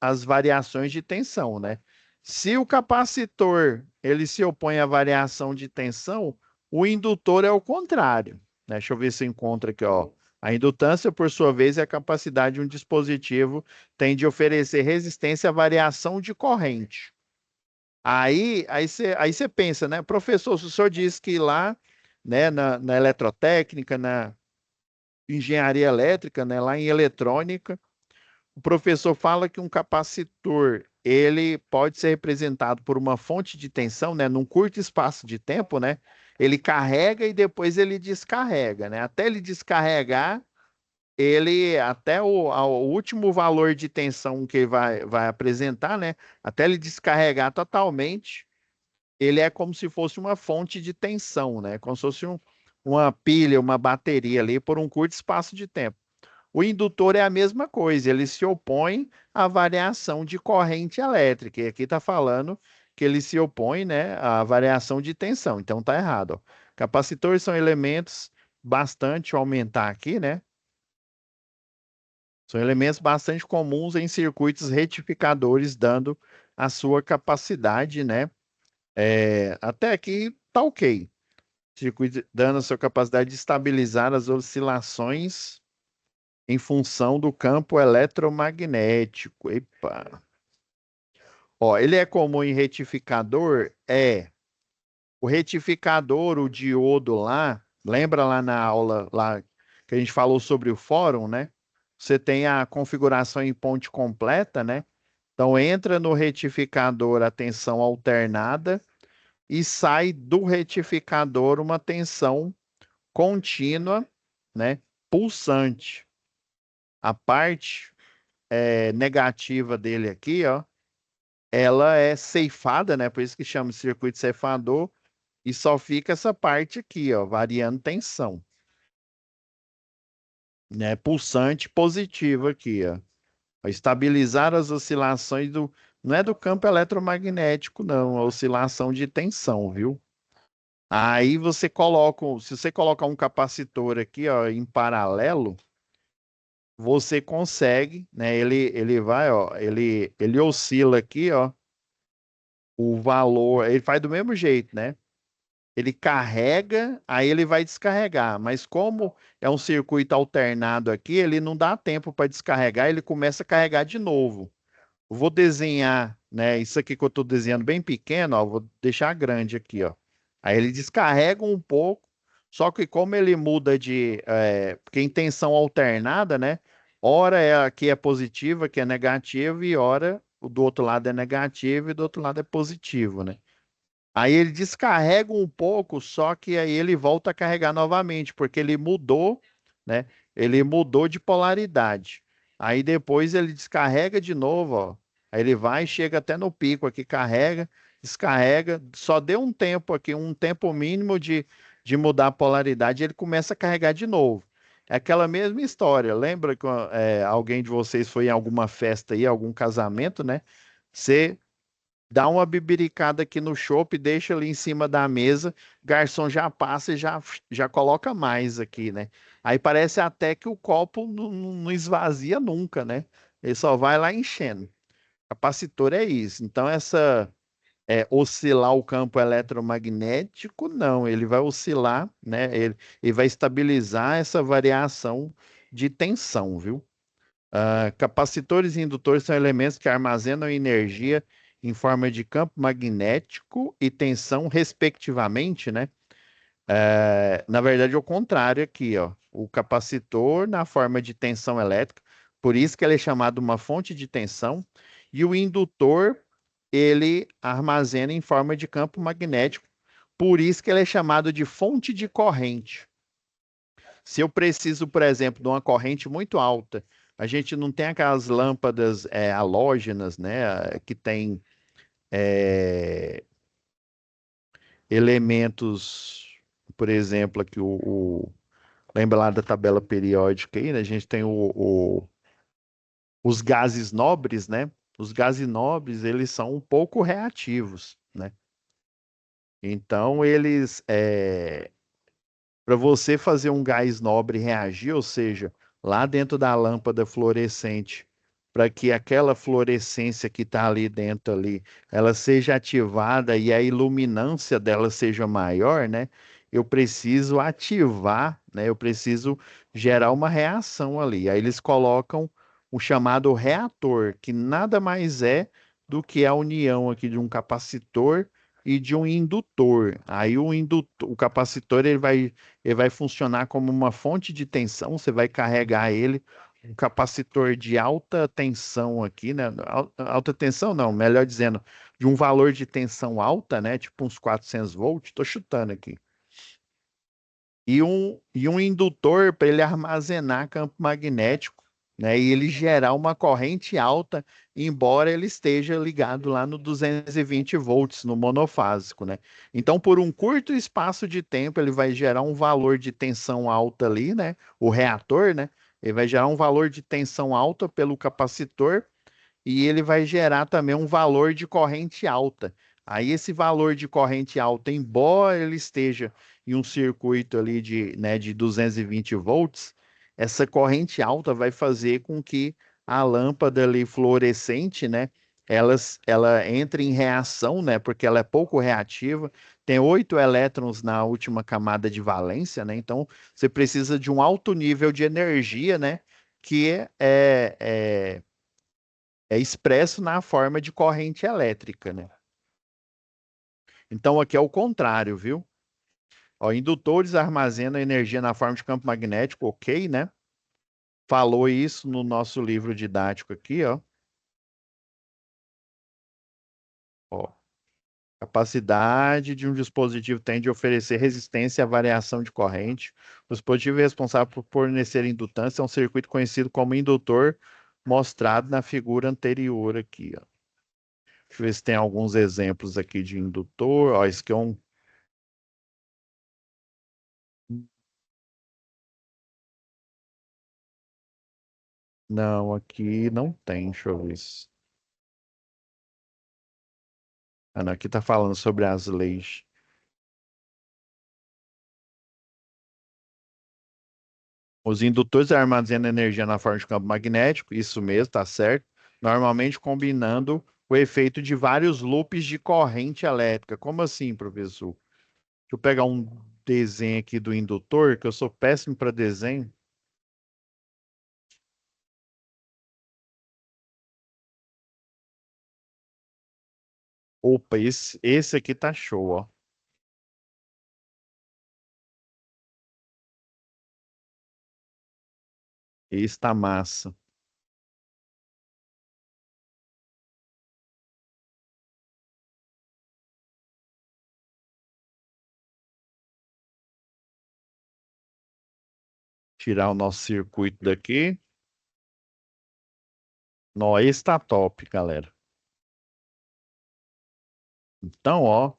às variações de tensão, né? Se o capacitor ele se opõe à variação de tensão, o indutor é o contrário, né? Deixa eu ver se eu encontro aqui, ó. A indutância, por sua vez, é a capacidade de um dispositivo tem de oferecer resistência à variação de corrente. Aí você pensa, né? Professor, se o senhor disse que lá, né, na eletrotécnica, na engenharia elétrica, né, lá em eletrônica, o professor fala que um capacitor, ele pode ser representado por uma fonte de tensão, né, num curto espaço de tempo, né? Ele carrega e depois ele descarrega, né? Até ele descarregar, até o último valor de tensão que ele vai apresentar, né? Até ele descarregar totalmente, ele é como se fosse uma fonte de tensão, né? Como se fosse uma pilha, uma bateria ali por um curto espaço de tempo. O indutor é a mesma coisa, ele se opõe à variação de corrente elétrica. E aqui está falando que ele se opõe, né, à variação de tensão. Então está errado. Ó. Capacitores são elementos bastante, vou aumentar aqui, né? São elementos bastante comuns em circuitos retificadores, dando a sua capacidade, né? Até aqui tá ok. Circuito dando a sua capacidade de estabilizar as oscilações em função do campo eletromagnético. Epa. Ó, ele é comum em retificador? É. O retificador, o diodo lá, lembra lá na aula lá que a gente falou sobre o fórum, né? Você tem a configuração em ponte completa, né? Então entra no retificador a tensão alternada e sai do retificador uma tensão contínua, né? Pulsante. A parte negativa dele aqui, ó, ela é ceifada, né? Por isso que chama de circuito ceifador, e só fica essa parte aqui, ó, variando tensão, né? Pulsante positivo aqui, ó. Vai estabilizar as oscilações do, não é do campo eletromagnético, não, é oscilação de tensão, viu? Aí você coloca, se você colocar um capacitor aqui, ó, em paralelo, você consegue, né? Ele vai, ó, ele oscila aqui, ó, o valor, ele faz do mesmo jeito, né? Ele carrega, aí ele vai descarregar. Mas como é um circuito alternado aqui, ele não dá tempo para descarregar, ele começa a carregar de novo. Eu vou desenhar, né? Isso aqui que eu estou desenhando bem pequeno, ó, vou deixar grande aqui, ó. Aí ele descarrega um pouco, só que como ele muda porque em tensão alternada, né? Ora aqui é positivo, aqui é negativo, e ora o do outro lado é negativo e do outro lado é positivo, né? Aí ele descarrega um pouco, só que aí ele volta a carregar novamente, porque ele mudou, né? Ele mudou de polaridade. Aí depois ele descarrega de novo, ó. Aí ele vai, chega até no pico aqui, carrega, descarrega, só deu um tempo aqui, um tempo mínimo de mudar a polaridade, ele começa a carregar de novo. É aquela mesma história. Lembra que alguém de vocês foi em alguma festa aí, algum casamento, né? Você dá uma bibiricada aqui no chopp, deixa ali em cima da mesa, garçom já passa e já coloca mais aqui, né? Aí parece até que o copo não esvazia nunca, né? Ele só vai lá enchendo. Capacitor é isso. Então, oscilar o campo eletromagnético, não, ele vai oscilar, né? Ele vai estabilizar essa variação de tensão, viu? Capacitores e indutores são elementos que armazenam energia em forma de campo magnético e tensão, respectivamente, né? Na verdade, é o contrário aqui, ó. O capacitor na forma de tensão elétrica, por isso que ele é chamado uma fonte de tensão, e o indutor, ele armazena em forma de campo magnético, por isso que ele é chamado de fonte de corrente. Se eu preciso, por exemplo, de uma corrente muito alta A gente não tem aquelas lâmpadas halógenas, né? Que tem é, elementos, por exemplo, aqui lembra lá da tabela periódica aí, né? A gente tem os gases nobres, né? Os gases nobres, eles são um pouco reativos, né? Então, para você fazer um gás nobre reagir, ou seja, lá dentro da lâmpada fluorescente, para que aquela fluorescência que está ali dentro ali, ela seja ativada e a iluminância dela seja maior, né? Eu preciso ativar, né? Eu preciso gerar uma reação ali. Aí eles colocam o chamado reator, que nada mais é do que a união aqui de um capacitor e de um indutor. Aí o indutor, o capacitor ele vai funcionar como uma fonte de tensão, você vai carregar ele, um capacitor de alta tensão aqui, né? Alta tensão não, melhor dizendo, de um valor de tensão alta, né? Tipo uns 400 volts, estou chutando aqui. E um indutor para ele armazenar campo magnético, né? E ele gerar uma corrente alta, embora ele esteja ligado lá no 220 volts, no monofásico, né? Então, por um curto espaço de tempo, ele vai gerar um valor de tensão alta ali, né? O reator, né? Ele vai gerar um valor de tensão alta pelo capacitor e ele vai gerar também um valor de corrente alta. Aí esse valor de corrente alta, embora ele esteja em um circuito ali de 220 volts, essa corrente alta vai fazer com que a lâmpada ali fluorescente, né, ela entre em reação, né, porque ela é pouco reativa, tem 8 elétrons na última camada de valência, né, então você precisa de um alto nível de energia, né, que é expresso na forma de corrente elétrica, né? Então aqui é o contrário, viu? Ó, indutores armazenam energia na forma de campo magnético, ok, né? Falou isso no nosso livro didático aqui, ó. Ó, capacidade de um dispositivo tem de oferecer resistência à variação de corrente. O dispositivo responsável por fornecer indutância é um circuito conhecido como indutor, mostrado na figura anterior aqui, ó. Deixa eu ver se tem alguns exemplos aqui de indutor. Ó, esse aqui é um. Não, aqui não tem, deixa eu ver. Ah, não, aqui tá falando sobre as leis. Os indutores armazenam energia na forma de campo magnético, isso mesmo, tá certo. Normalmente combinando o efeito de vários loops de corrente elétrica. Como assim, professor? Deixa eu pegar um desenho aqui do indutor, que eu sou péssimo para desenho. Opa, esse aqui tá show, ó. Esse tá massa. Tirar o nosso circuito daqui. Nó, esse tá top, galera. Então, ó.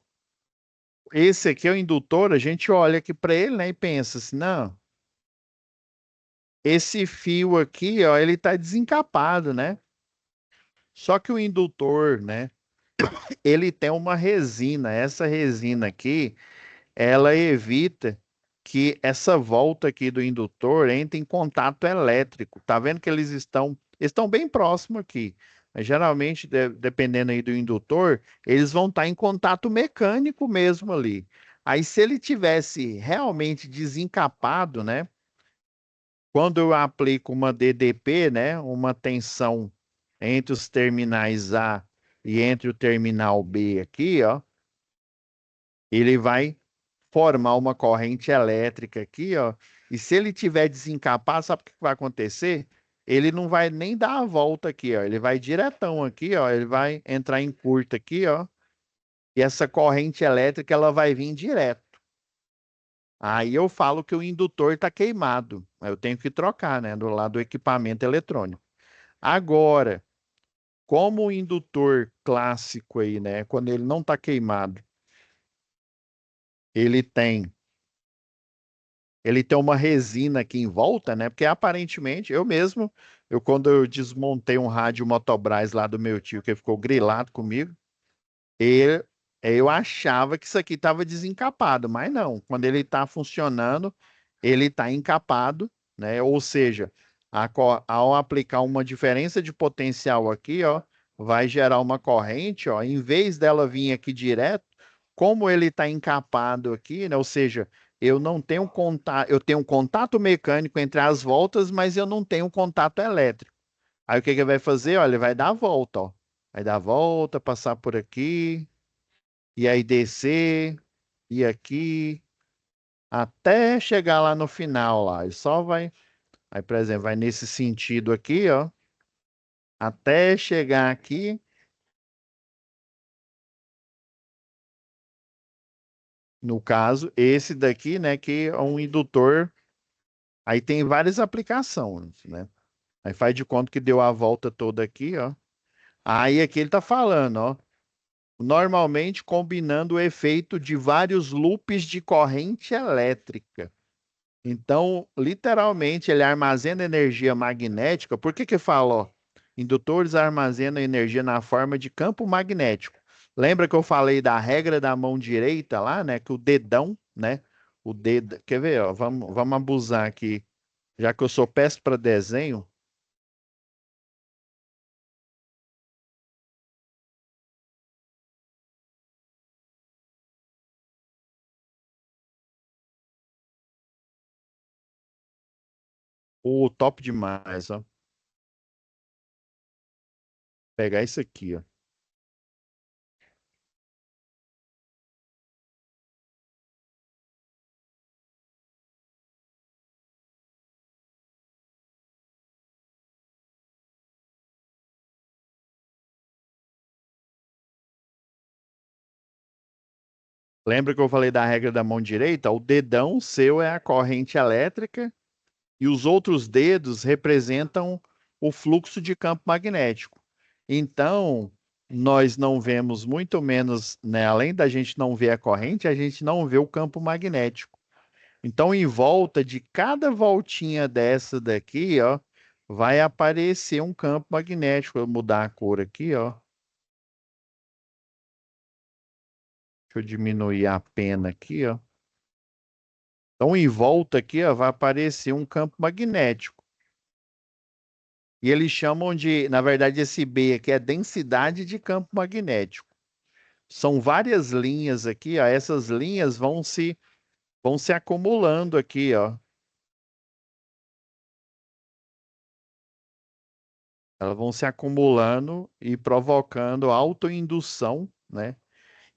Esse aqui é o indutor, a gente olha aqui para ele, né, e pensa assim, não, esse fio aqui, ó, ele tá desencapado, né? Só que o indutor, né, ele tem uma resina. Essa resina aqui, ela evita que essa volta aqui do indutor entre em contato elétrico. Tá vendo que eles estão bem próximos aqui. Mas geralmente, dependendo aí do indutor, eles vão estar em contato mecânico mesmo ali. Aí, se ele tivesse realmente desencapado, né? Quando eu aplico uma DDP, né? Uma tensão entre os terminais A e entre o terminal B aqui, ó, ele vai formar uma corrente elétrica aqui, ó. E se ele tiver desencapado, sabe o que vai acontecer? Ele não vai nem dar a volta aqui, ó. Ele vai diretão aqui, ó. Ele vai entrar em curta aqui, ó. E essa corrente elétrica ela vai vir direto. Aí eu falo que o indutor está queimado. Aí eu tenho que trocar, né, do lado do equipamento eletrônico. Agora, como o indutor clássico aí, né, quando ele não está queimado, ele tem ele tem uma resina aqui em volta, né? Porque aparentemente eu mesmo, eu quando eu desmontei um rádio Motobras lá do meu tio que ele ficou grilado comigo, eu, eu achava que isso aqui estava desencapado, mas não. Quando ele está funcionando, ele está encapado, né? Ou seja, ao aplicar uma diferença de potencial aqui, ó, vai gerar uma corrente, ó, em vez dela vir aqui direto, como ele está encapado aqui, né? Ou seja, eu não tenho contato, eu tenho um contato mecânico entre as voltas, mas eu não tenho contato elétrico. Aí o que que ele vai fazer? Ó, ele vai dar a volta, ó. Vai dar a volta, passar por aqui, e aí descer, e aqui, até chegar lá no final lá. E só vai, aí, por exemplo, vai nesse sentido aqui, ó, até chegar aqui, no caso, esse daqui, né, que é um indutor. Aí tem várias aplicações, né? Aí faz de conta que deu a volta toda aqui, ó. Aí aqui ele tá falando, ó, normalmente combinando o efeito de vários loops de corrente elétrica. Então, literalmente, ele armazena energia magnética. Por que que fala, ó? Indutores armazenam energia na forma de campo magnético. Lembra que eu falei da regra da mão direita lá, né? Que o dedão, né? O dedo. Quer ver, ó? Vamos abusar aqui. Já que eu sou péssimo para desenho, o top demais, ó. Pegar isso aqui, ó. Lembra que eu falei da regra da mão direita? O dedão seu é a corrente elétrica e os outros dedos representam o fluxo de campo magnético. Então, nós não vemos muito menos, né, além da gente não ver a corrente, a gente não vê o campo magnético. Então, em volta de cada voltinha dessa daqui, ó, vai aparecer um campo magnético. Vou mudar a cor aqui, ó. Deixa eu diminuir a pena aqui, ó. Então, em volta aqui, ó, vai aparecer um campo magnético. E eles chamam de, na verdade, esse B aqui é densidade de campo magnético. São várias linhas aqui, ó. Essas linhas vão se acumulando aqui, ó. Elas vão se acumulando e provocando autoindução, né?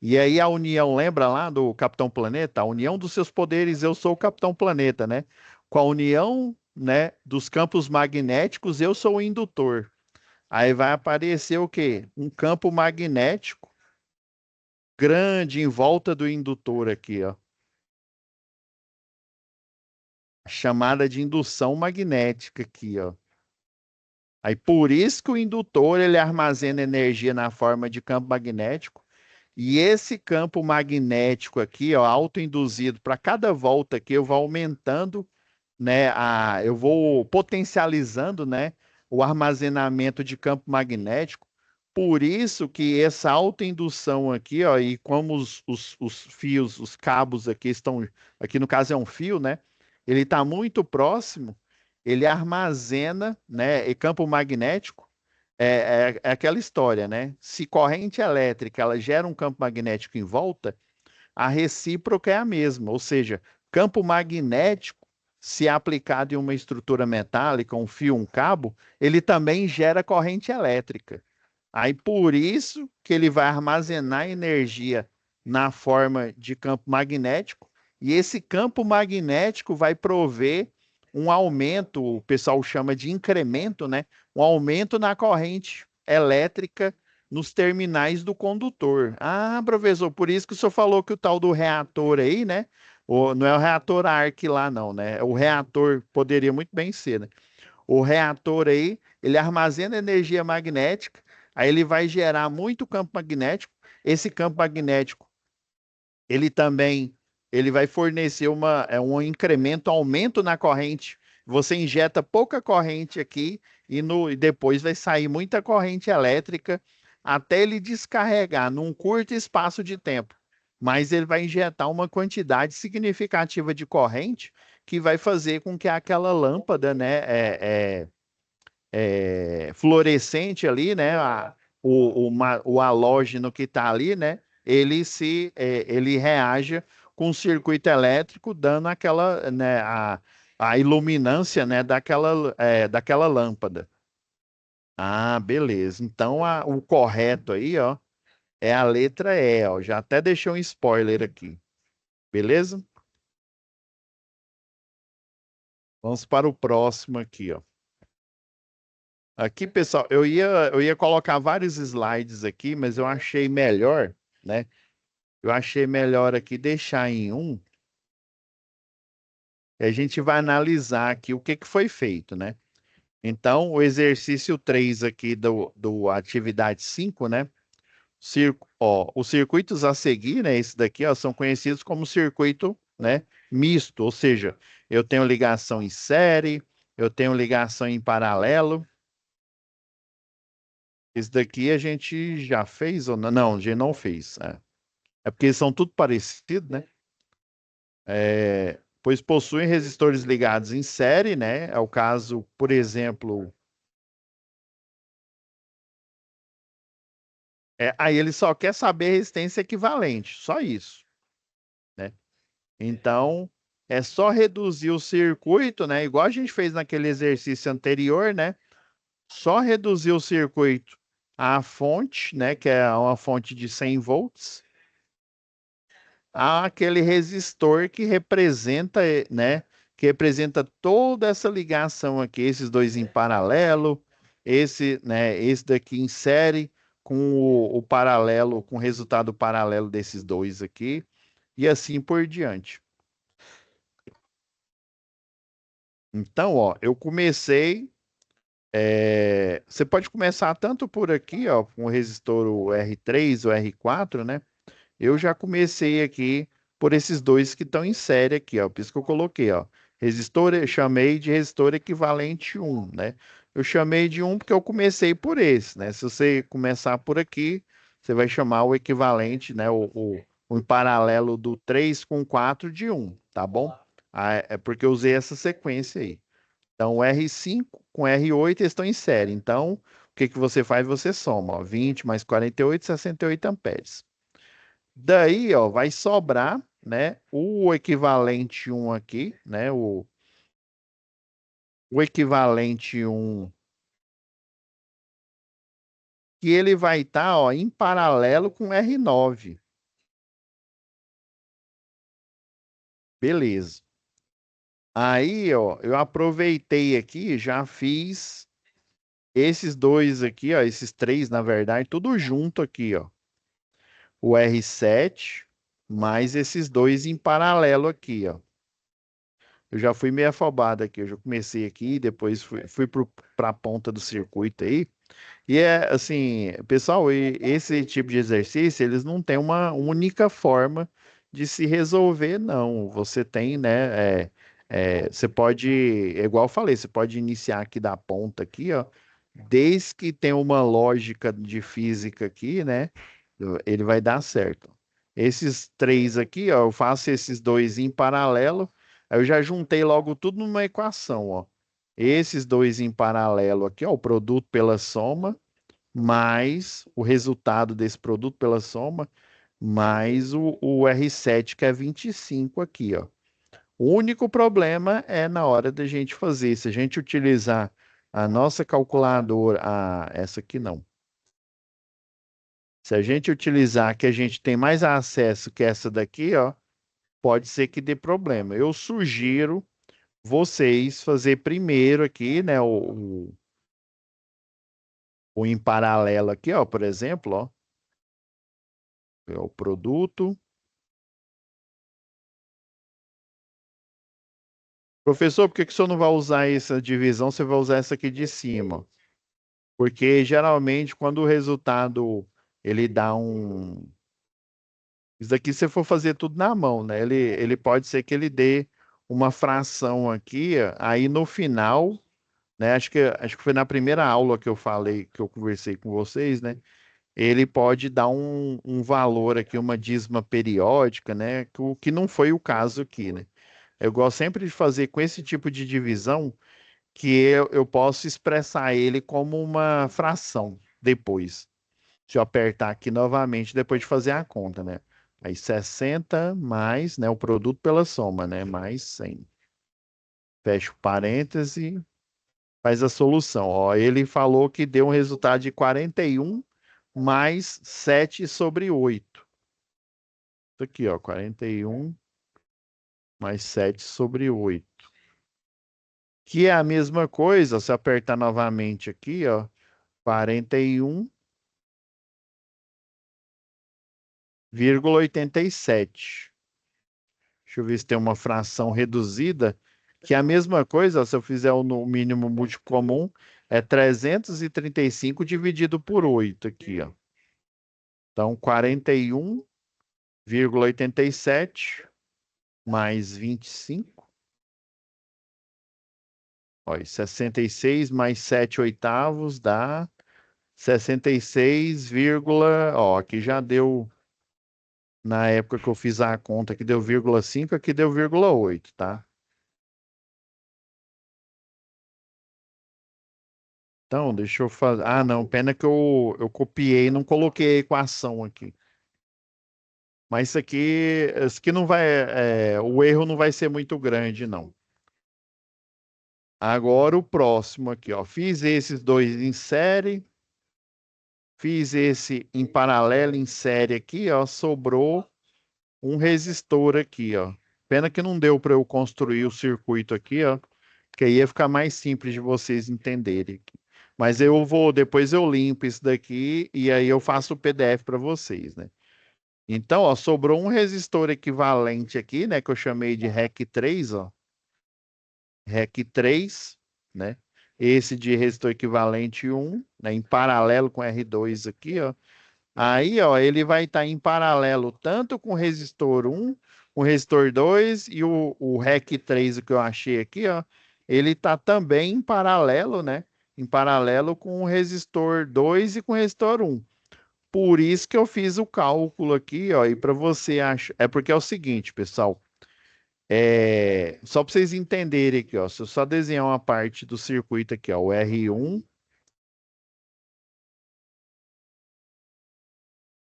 E aí a união, lembra lá do Capitão Planeta? A união dos seus poderes, eu sou o Capitão Planeta, né? Com a união, né, dos campos magnéticos, eu sou o indutor. Aí vai aparecer o quê? Um campo magnético grande em volta do indutor aqui, ó. Chamada de indução magnética aqui, ó. Aí por isso que o indutor ele armazena energia na forma de campo magnético. E esse campo magnético aqui, ó, autoinduzido, para cada volta aqui eu vou aumentando, né, eu vou potencializando, né, o armazenamento de campo magnético. Por isso que essa autoindução aqui, ó, e como os fios, os cabos aqui estão, aqui no caso é um fio, né? Ele está muito próximo, ele armazena, né? E campo magnético é aquela história, né? Se corrente elétrica ela gera um campo magnético em volta, a recíproca é a mesma, ou seja, campo magnético, se aplicado em uma estrutura metálica, um fio, um cabo, ele também gera corrente elétrica. Aí por isso que ele vai armazenar energia na forma de campo magnético, e esse campo magnético vai prover um aumento, o pessoal chama de incremento, né? Um aumento na corrente elétrica nos terminais do condutor. Ah, professor, por isso que o senhor falou que o tal do reator aí, né? Não é o reator ARC lá, não, né? O reator poderia muito bem ser, né? O reator aí, ele armazena energia magnética, aí ele vai gerar muito campo magnético. Esse campo magnético, ele também, ele vai fornecer um incremento, aumento na corrente. Você injeta pouca corrente aqui e depois vai sair muita corrente elétrica até ele descarregar num curto espaço de tempo. Mas ele vai injetar uma quantidade significativa de corrente que vai fazer com que aquela lâmpada, né, fluorescente ali, né? O halógeno que está ali, né? Ele reage com o circuito elétrico, dando aquela, né, a iluminância, né, daquela lâmpada. Ah, beleza. Então, o correto aí, ó, é a letra E, ó. Já até deixei um spoiler aqui. Beleza? Vamos para o próximo aqui, ó. Aqui, pessoal, eu ia colocar vários slides aqui, mas eu achei melhor, né? Eu achei melhor aqui deixar em um, e a gente vai analisar aqui o que que foi feito, né? Então, o exercício 3 aqui do atividade 5, né? Os circuitos a seguir, né? Esse daqui, ó, são conhecidos como circuito, né? Misto, ou seja, eu tenho ligação em série, eu tenho ligação em paralelo. Esse daqui a gente já fez ou não? Não, a gente não fez. É porque eles são tudo parecidos, né? Pois possuem resistores ligados em série, né? É o caso, por exemplo, aí ele só quer saber a resistência equivalente, só isso, né? Então, é só reduzir o circuito, né? Igual a gente fez naquele exercício anterior, né? Só reduzir o circuito à fonte, né? Que é uma fonte de 100 volts, aquele resistor que representa, né, que representa toda essa ligação aqui, esses dois em paralelo, esse daqui em série com o paralelo, com o resultado paralelo desses dois aqui, e assim por diante. Então, ó, eu comecei. Você pode começar tanto por aqui, ó, com o resistor o R3, o R4, né? Eu já comecei aqui por esses dois que estão em série aqui, ó. Por isso que eu coloquei, ó. Resistor, eu chamei de resistor equivalente um, né? Eu chamei de um porque eu comecei por esse, né? Se você começar por aqui, você vai chamar o equivalente, né? O em paralelo do 3 com 4 de um, tá bom? É porque eu usei essa sequência aí. Então, o R5 com R8 eles estão em série. Então, o que que você faz? Você soma, ó, 20 mais 48, 68 amperes. Daí, ó, vai sobrar, né, o equivalente um aqui, né, o equivalente um que ele vai estar, ó, em paralelo com R9. Beleza. Aí, ó, eu aproveitei aqui, já fiz esses dois aqui, ó, esses três, na verdade, tudo junto aqui, ó. O R7 mais esses dois em paralelo aqui, ó. Eu já fui meio afobado aqui, eu já comecei aqui, depois fui para a ponta do circuito aí. E é assim, pessoal, esse tipo de exercício, eles não têm uma única forma de se resolver, não. Você tem, né? Você pode, é igual eu falei, você pode iniciar aqui da ponta aqui, ó, desde que tenha uma lógica de física aqui, né? Ele vai dar certo. Esses três aqui, ó, eu faço esses dois em paralelo, aí eu já juntei logo tudo numa equação, ó. Esses dois em paralelo aqui, ó, o produto pela soma, mais o resultado desse produto pela soma, mais o R7, que é 25 aqui, ó. O único problema é na hora da gente fazer. Se a gente utilizar a nossa calculadora, essa aqui não. Se a gente utilizar que a gente tem mais acesso que essa daqui, ó, pode ser que dê problema. Eu sugiro vocês fazer primeiro aqui, né, o em paralelo aqui, ó, por exemplo, ó, é o produto Professor, por que que o senhor não vai usar essa divisão? Você vai usar essa aqui de cima? Porque geralmente quando o resultado ele dá um. Isso daqui, se você for fazer tudo na mão, né? Ele pode ser que ele dê uma fração aqui, aí no final, né? Acho que foi na primeira aula que eu falei, que eu conversei com vocês, né? Ele pode dar um valor aqui, uma dízima periódica, né? O que não foi o caso aqui, né? Eu gosto sempre de fazer com esse tipo de divisão que eu posso expressar ele como uma fração depois. Se eu apertar aqui novamente, depois de fazer a conta, né? Aí 60 mais, né? O produto pela soma, né? Mais 100. Fecha o parêntese, faz a solução. Ó, ele falou que deu um resultado de 41 mais 7 sobre 8. Isso aqui, ó, 41 mais 7 sobre 8. Que é a mesma coisa, se eu apertar novamente aqui, ó, 41,87. Deixa eu ver se tem uma fração reduzida, que é a mesma coisa, ó, se eu fizer o no mínimo múltiplo comum, é 335 dividido por 8 aqui, ó. Então, 41,87 mais 25, ó, e 66 mais 7 oitavos dá 66, ó, aqui já deu, na época que eu fiz a conta, aqui deu 0,5, aqui deu 0,8, tá? Então, deixa eu fazer. Ah, não, pena que eu copiei, e não coloquei a equação aqui. Mas isso aqui não vai, o erro não vai ser muito grande, não. Agora o próximo aqui, ó. Fiz esses dois em série, fiz esse em paralelo em série aqui, ó. Sobrou um resistor aqui, ó. Pena que não deu para eu construir o circuito aqui, ó, que aí ia ficar mais simples de vocês entenderem. Mas eu vou, depois eu limpo isso daqui e aí eu faço o PDF para vocês, né? Então, ó, sobrou um resistor equivalente aqui, né, que eu chamei de REC3, ó, REC3, né? Esse de resistor equivalente 1, né, em paralelo com R2 aqui, ó. Aí, ó, ele vai estar em paralelo tanto com o resistor 1, com o resistor 2 e o REC3, o que eu achei aqui, ó, ele está também em paralelo, né? Em paralelo com o resistor 2 e com o resistor 1. Por isso que eu fiz o cálculo aqui, ó, e para você achar, é porque é o seguinte, pessoal, só para vocês entenderem aqui, ó, se eu só desenhar uma parte do circuito aqui, ó, o R1,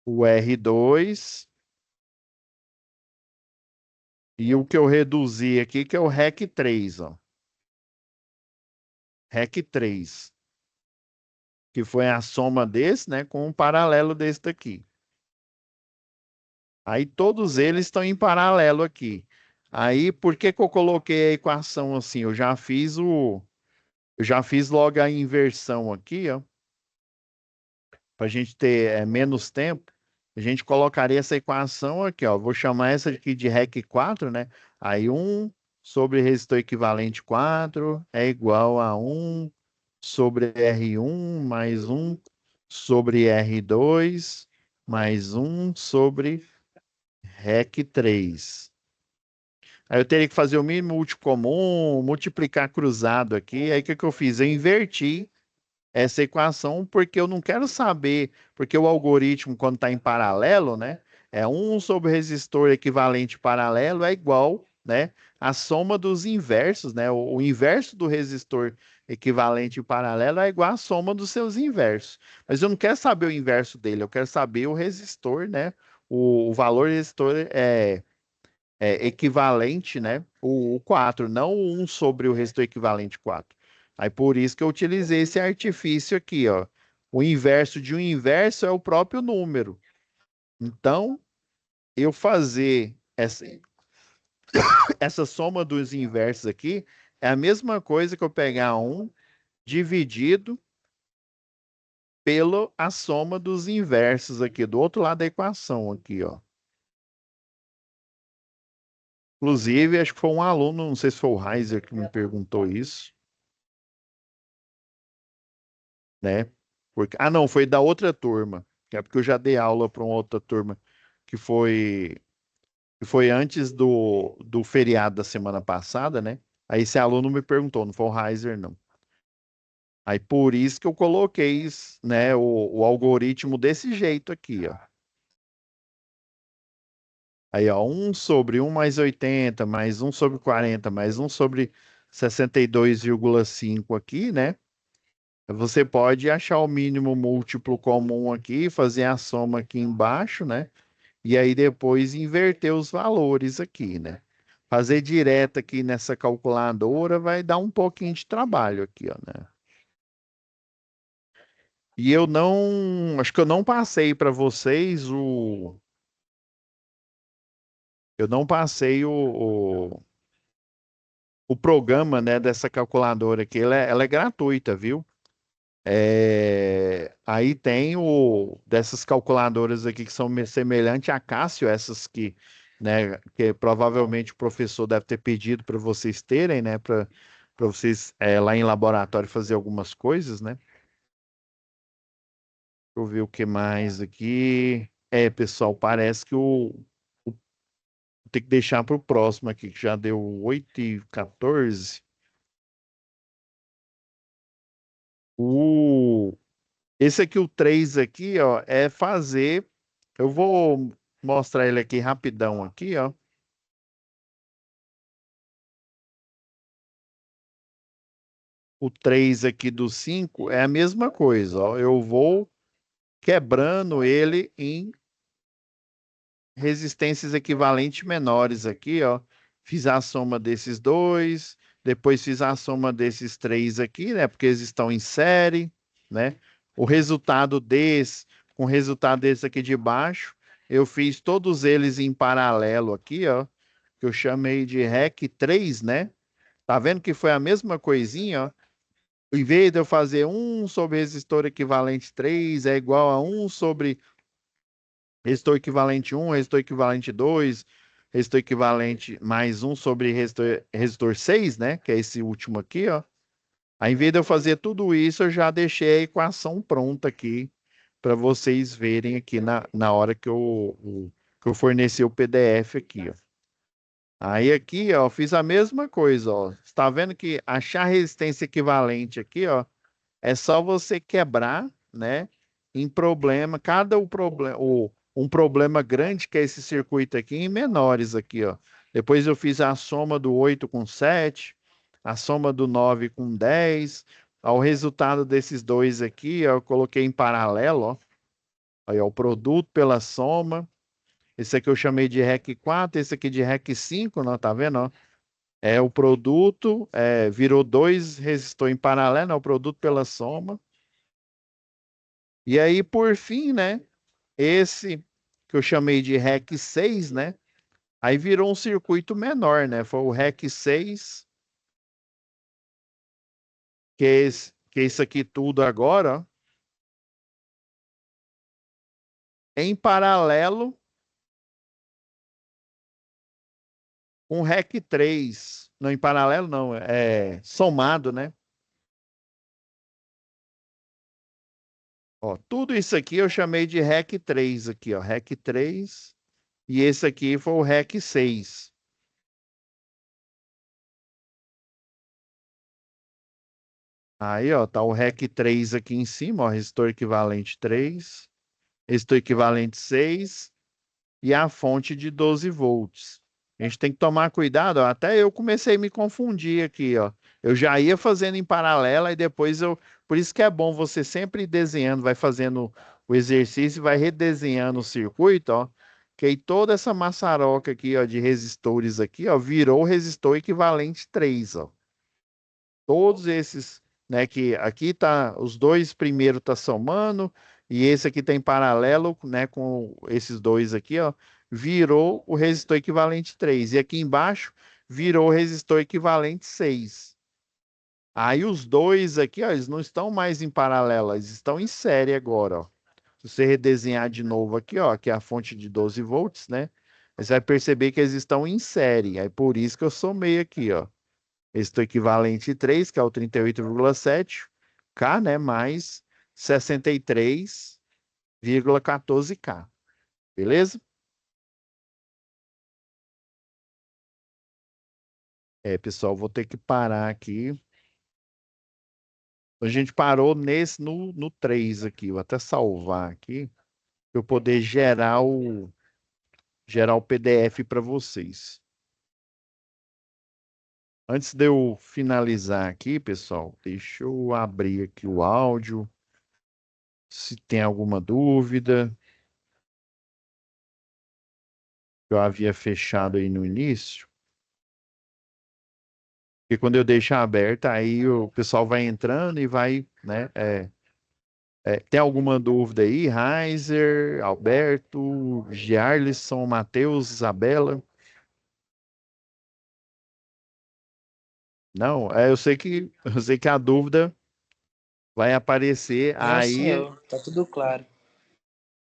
o R2 e o que eu reduzi aqui, que é o REC3, ó, REC3, que foi a soma desse, né, com um paralelo desse daqui. Aí todos eles estão em paralelo aqui. Aí, por que que eu coloquei a equação assim? Eu já fiz logo a inversão aqui, ó, para a gente ter menos tempo. A gente colocaria essa equação aqui, ó. Vou chamar essa aqui de REC4, né? Aí 1 sobre resistor equivalente 4 é igual a 1 sobre R1 mais 1 sobre R2 mais 1 sobre REC3. Aí eu teria que fazer o mínimo múltiplo comum, multiplicar cruzado aqui. Aí o que que eu fiz? Eu inverti essa equação porque eu não quero saber, porque o algoritmo, quando está em paralelo, né, é 1 sobre resistor equivalente paralelo é igual, né, a soma dos inversos, né, o inverso do resistor equivalente paralelo é igual à soma dos seus inversos. Mas eu não quero saber o inverso dele, eu quero saber o resistor, né, o valor resistor equivalente, né? O 4, não o 1 sobre o resistor equivalente 4. Aí por isso que eu utilizei esse artifício aqui, ó. O inverso de um inverso é o próprio número. Então, eu fazer essa soma dos inversos aqui é a mesma coisa que eu pegar 1 dividido pela a soma dos inversos aqui, do outro lado da equação aqui, ó. Inclusive, acho que foi um aluno, não sei se foi o Heiser que me perguntou isso, né? Porque, ah, não, foi da outra turma. É porque eu já dei aula para uma outra turma que foi, que foi antes do feriado da semana passada, né? Aí esse aluno me perguntou, não foi o Heiser, não. Aí por isso que eu coloquei, né, o algoritmo desse jeito aqui, ó. Aí, ó, um sobre um mais 80 mais um sobre 40 mais um sobre 62,5 aqui, né? Você pode achar o mínimo múltiplo comum aqui, fazer a soma aqui embaixo, né? E aí depois inverter os valores aqui, né? Fazer direto aqui nessa calculadora vai dar um pouquinho de trabalho aqui, ó, né? E eu não, acho que eu não passei para vocês eu não passei o programa, né, dessa calculadora aqui. Ela é gratuita, viu? Aí tem dessas calculadoras aqui que são semelhantes a Cássio, essas que, né, que provavelmente o professor deve ter pedido para vocês terem, né, para vocês lá em laboratório fazer algumas coisas, né? Deixa eu ver o que mais aqui. Pessoal, parece que tem que deixar para o próximo aqui, que já deu 8h14. O, esse aqui, o 3 aqui, ó, é fazer. Eu vou mostrar ele aqui rapidão aqui, ó. O 3 aqui do 5 é a mesma coisa, ó. Eu vou quebrando ele em resistências equivalentes menores aqui, ó. Fiz a soma desses dois, depois fiz a soma desses três aqui, né? Porque eles estão em série, né? O resultado com o resultado desse aqui de baixo, eu fiz todos eles em paralelo aqui, ó, que eu chamei de REC 3, né? Tá vendo que foi a mesma coisinha, ó? Em vez de eu fazer um sobre resistor equivalente 3 é igual a um sobre resistor equivalente um, resistor equivalente 2, resistor equivalente mais um sobre resistor 6, né? Que é esse último aqui, ó. Aí, em vez de eu fazer tudo isso, eu já deixei a equação pronta aqui para vocês verem aqui na hora que eu fornecer o PDF aqui, ó. Aí aqui, ó, eu fiz a mesma coisa, ó. Está vendo que achar resistência equivalente aqui, ó, é só você quebrar, né? Em problema, cada o problema, um problema grande que é esse circuito aqui, em menores aqui, ó. Depois eu fiz a soma do 8 com 7, a soma do 9 com 10. Ao resultado desses dois aqui, ó, eu coloquei em paralelo, ó. Aí, ó, o produto pela soma. Esse aqui eu chamei de REC 4, esse aqui de REC 5, não, tá vendo, ó? É o produto, virou dois resistor em paralelo, é o produto pela soma. E aí, por fim, né? Esse que eu chamei de REC 6, né? Aí virou um circuito menor, né? Foi o REC 6, que é isso aqui tudo agora, ó, em paralelo com o REC 3. Não, em paralelo não, somado, né? Ó, tudo isso aqui eu chamei de REC 3 aqui, ó, REC 3. E esse aqui foi o REC 6. Aí, ó, tá o REC 3 aqui em cima, ó, resistor equivalente 3, resistor equivalente 6 e a fonte de 12 volts. A gente tem que tomar cuidado, ó, até eu comecei a me confundir aqui, ó. Eu já ia fazendo em paralelo e depois eu, por isso que é bom você sempre ir desenhando, vai fazendo o exercício, e vai redesenhando o circuito, ó. Que aí toda essa maçaroca aqui, ó, de resistores aqui, ó, virou resistor equivalente 3, ó. Todos esses, né, que aqui tá, os dois primeiros tá somando e esse aqui tá em paralelo, né, com esses dois aqui, ó, virou o resistor equivalente 3. E aqui embaixo virou o resistor equivalente 6. Aí os dois aqui, ó, eles não estão mais em paralelo, eles estão em série agora, ó. Se você redesenhar de novo aqui, ó, que é a fonte de 12 volts, né? Aí você vai perceber que eles estão em série. Aí por isso que eu somei aqui, ó. Esse equivalente 3, que é o 38,7 K, né? Mais 63,14 K. Beleza? Pessoal, vou ter que parar aqui. A gente parou no 3 aqui. Vou até salvar aqui para eu poder gerar o PDF para vocês. Antes de eu finalizar aqui, pessoal, deixa eu abrir aqui o áudio. Se tem alguma dúvida, eu havia fechado aí no início. Porque quando eu deixo aberta, aí o pessoal vai entrando e vai, né? Tem alguma dúvida aí? Heiser, Alberto, Giarlisson, Matheus, Isabela? Não, eu sei que a dúvida vai aparecer Não, aí senhor, tá tudo claro.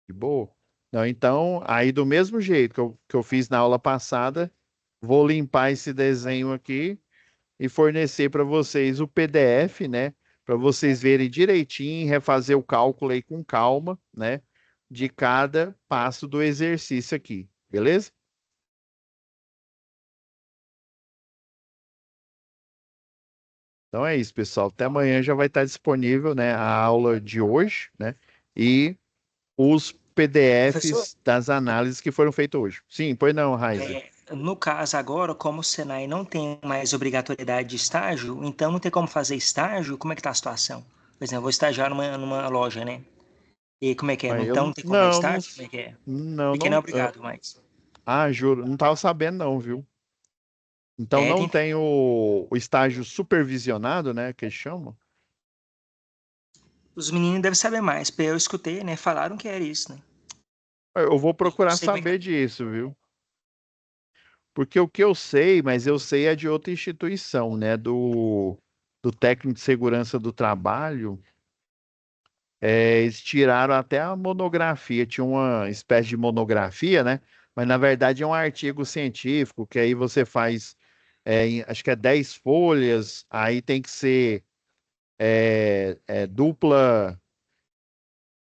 de boa. Não, então, aí do mesmo jeito que eu fiz na aula passada, vou limpar esse desenho aqui e fornecer para vocês o PDF, né? Para vocês verem direitinho, refazer o cálculo aí com calma, né? De cada passo do exercício aqui, beleza? Então é isso, pessoal. Até amanhã já vai estar disponível, né, a aula de hoje, né? E os Professor, PDFs das análises que foram feitas hoje. Sim, pois não, Raiza. no caso agora, como o Senai não tem mais obrigatoriedade de estágio, então não tem como fazer estágio, como é que tá a situação? Por exemplo, eu vou estagiar numa loja, né? E como é que é? Mas Então eu não tem como dar não, não, estágio? Como é que é? não, Porque não é não. obrigado mais. Juro, não estava sabendo não, viu? Então não Tem. tem o estágio supervisionado, né, que eles chamam. Os meninos devem saber mais, porque eu escutei, né? Falaram que era isso, né? Eu vou Não procurar sei como é que é. saber disso, viu? Porque o que eu sei, mas eu sei é de outra instituição, né, do técnico de segurança do trabalho. Eles tiraram até a monografia, tinha uma espécie de monografia, né? Mas na verdade é um artigo científico, que aí você faz, acho que é 10 folhas, aí tem que ser dupla,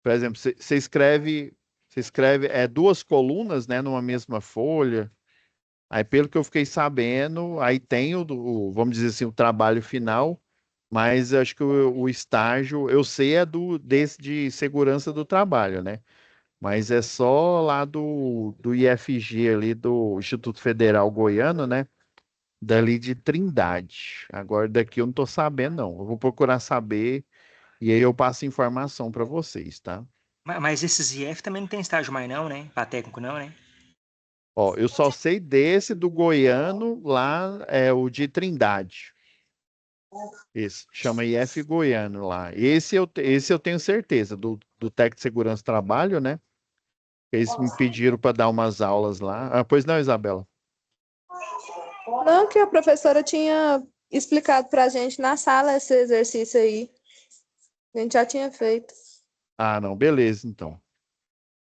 por exemplo, você escreve duas colunas, né, numa mesma folha. Aí pelo que eu fiquei sabendo, aí tem vamos dizer assim, o trabalho final, mas eu acho que o estágio, eu sei desse de segurança do trabalho, né? Mas é só lá do IFG ali, do Instituto Federal Goiano, né? Dali de Trindade. Agora daqui eu não tô sabendo, não. Eu vou procurar saber e aí eu passo informação para vocês, tá? Mas esses IF também não tem estágio mais não, né? Para técnico não, né? Ó, eu só sei desse do Goiano, lá é o de Trindade. Esse chama IF Goiano lá. Esse eu tenho certeza, do Técnico de Segurança do Trabalho, né? Eles me pediram para dar umas aulas lá. Pois não, Isabela? Não, que a professora tinha explicado pra gente na sala esse exercício aí. A gente já tinha feito. Não, beleza, então.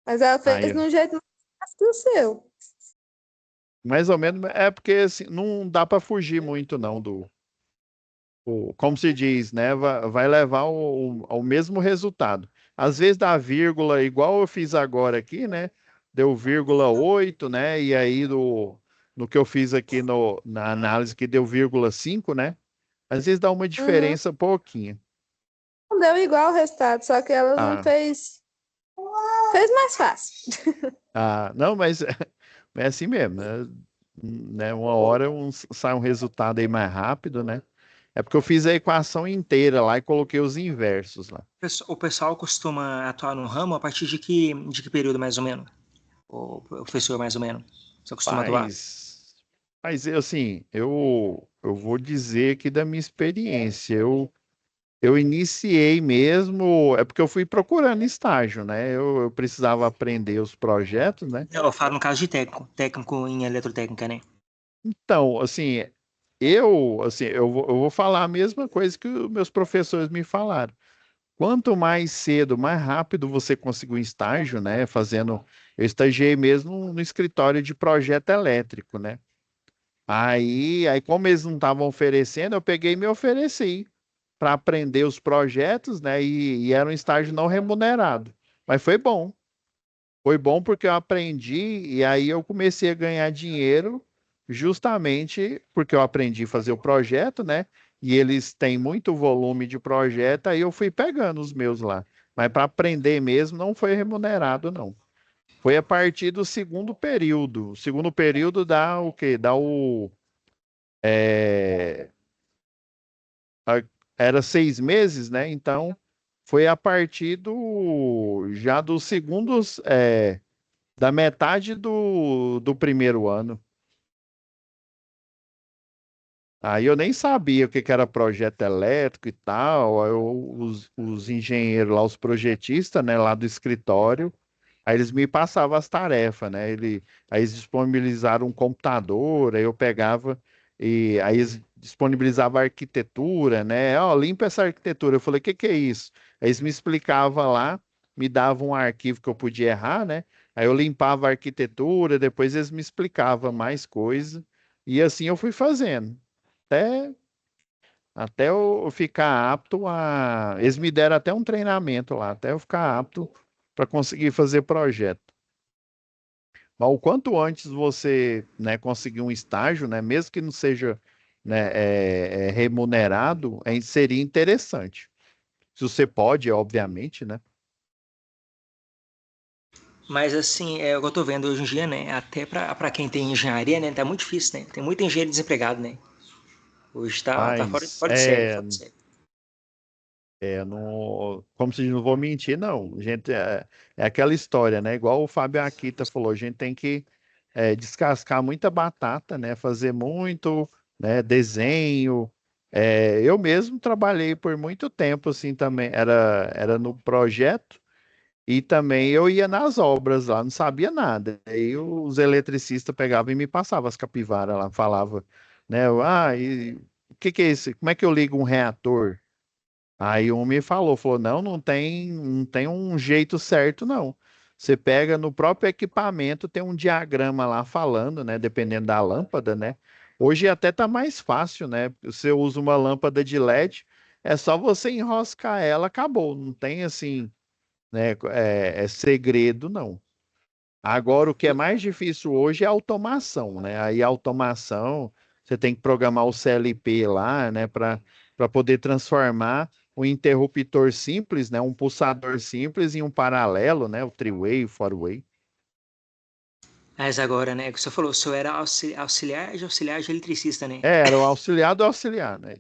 Mas ela Aí, fez de um jeito mais fácil que o seu. mais ou menos, é porque assim, não dá para fugir muito, não, como se diz, né? Vai levar ao mesmo resultado. Às vezes dá vírgula, igual eu fiz agora aqui, né? Deu 0,8, né? E aí no que eu fiz aqui na análise que deu 0,5, né? Às vezes dá uma Uhum. diferença pouquinho. Não deu igual o resultado, só que ela não Ah, fez. Fez mais fácil. não, mas é assim mesmo, né? Uma hora sai um resultado aí mais rápido, né? É porque eu fiz a equação inteira lá e coloquei os inversos lá. O pessoal costuma atuar no ramo a partir de que período, mais ou menos? O professor, mais ou menos? Você costuma atuar? Mas assim, eu vou dizer aqui da minha experiência. Eu iniciei mesmo, é porque eu fui procurando estágio, né? Eu precisava aprender os projetos, né? Não, eu falo no caso de técnico em eletrotécnica, né? Então, assim, eu vou falar a mesma coisa que os meus professores me falaram. quanto mais cedo, mais rápido você conseguir um estágio, né? Fazendo. Eu estagiei mesmo no escritório de projeto elétrico, né? Aí como eles não estavam oferecendo, eu peguei e me ofereci para aprender os projetos, né? E era um estágio não remunerado. Mas foi bom. Foi bom porque eu aprendi e aí eu comecei a ganhar dinheiro justamente porque eu aprendi a fazer o projeto, né? E eles têm muito volume de projeto, aí eu fui pegando os meus lá. Mas para aprender mesmo não foi remunerado, não. Foi a partir do segundo período. O segundo período dá o quê? Dá o. é, a- Era 6 meses, né? Então foi a partir já dos segundos. Da metade do primeiro ano. Aí eu nem sabia o que que era projeto elétrico e tal. Os engenheiros lá, os projetistas, né, lá do escritório, aí eles me passavam as tarefas, né? Aí eles disponibilizaram um computador, aí eu pegava e aí eles disponibilizavam a arquitetura, né? Ó, limpa essa arquitetura. Eu falei, o que que é isso? Aí eles me explicavam lá, me davam um arquivo que eu podia errar, né? Aí eu limpava a arquitetura, depois eles me explicavam mais coisas, e assim eu fui fazendo. Até, até eu ficar apto a. Eles me deram até um treinamento lá, até eu ficar apto para conseguir fazer projeto. Mas o quanto antes você, né, conseguir um estágio, né, mesmo que não seja, né, remunerado, seria interessante. Se você pode, obviamente, né? Mas assim, é o que eu tô vendo hoje em dia, né? Até para quem tem engenharia, né? Tá muito difícil, né? Tem muito engenheiro desempregado, né? Hoje tá Mas fora de série, fora de série. não, como se diz, não vou mentir, não. Gente, é aquela história, né? Igual o Fábio Akita falou, a gente tem que descascar muita batata, né? Fazer muito, né, desenho. Eu mesmo trabalhei por muito tempo, assim, também. Era no projeto e também eu ia nas obras lá, não sabia nada. Aí os eletricistas pegavam e me passavam as capivaras lá, falava, né? E o que que é isso? Como é que eu ligo um reator? Aí um me falou, não, não tem um jeito certo, não. Você pega no próprio equipamento, tem um diagrama lá falando, né? Dependendo da lâmpada, né? Hoje até tá mais fácil, né? Você usa uma lâmpada de LED, é só você enroscar ela, acabou. Não tem assim, né? É segredo, não. Agora, o que é mais difícil hoje é a automação, né? Aí a automação, você tem que programar o CLP lá, né, para poder transformar um interruptor simples, né, um pulsador simples em um paralelo, né, o three-way, o four-way. Mas agora, né? Que você falou, o senhor era auxiliar de eletricista, né? Era o auxiliar do auxiliar, né?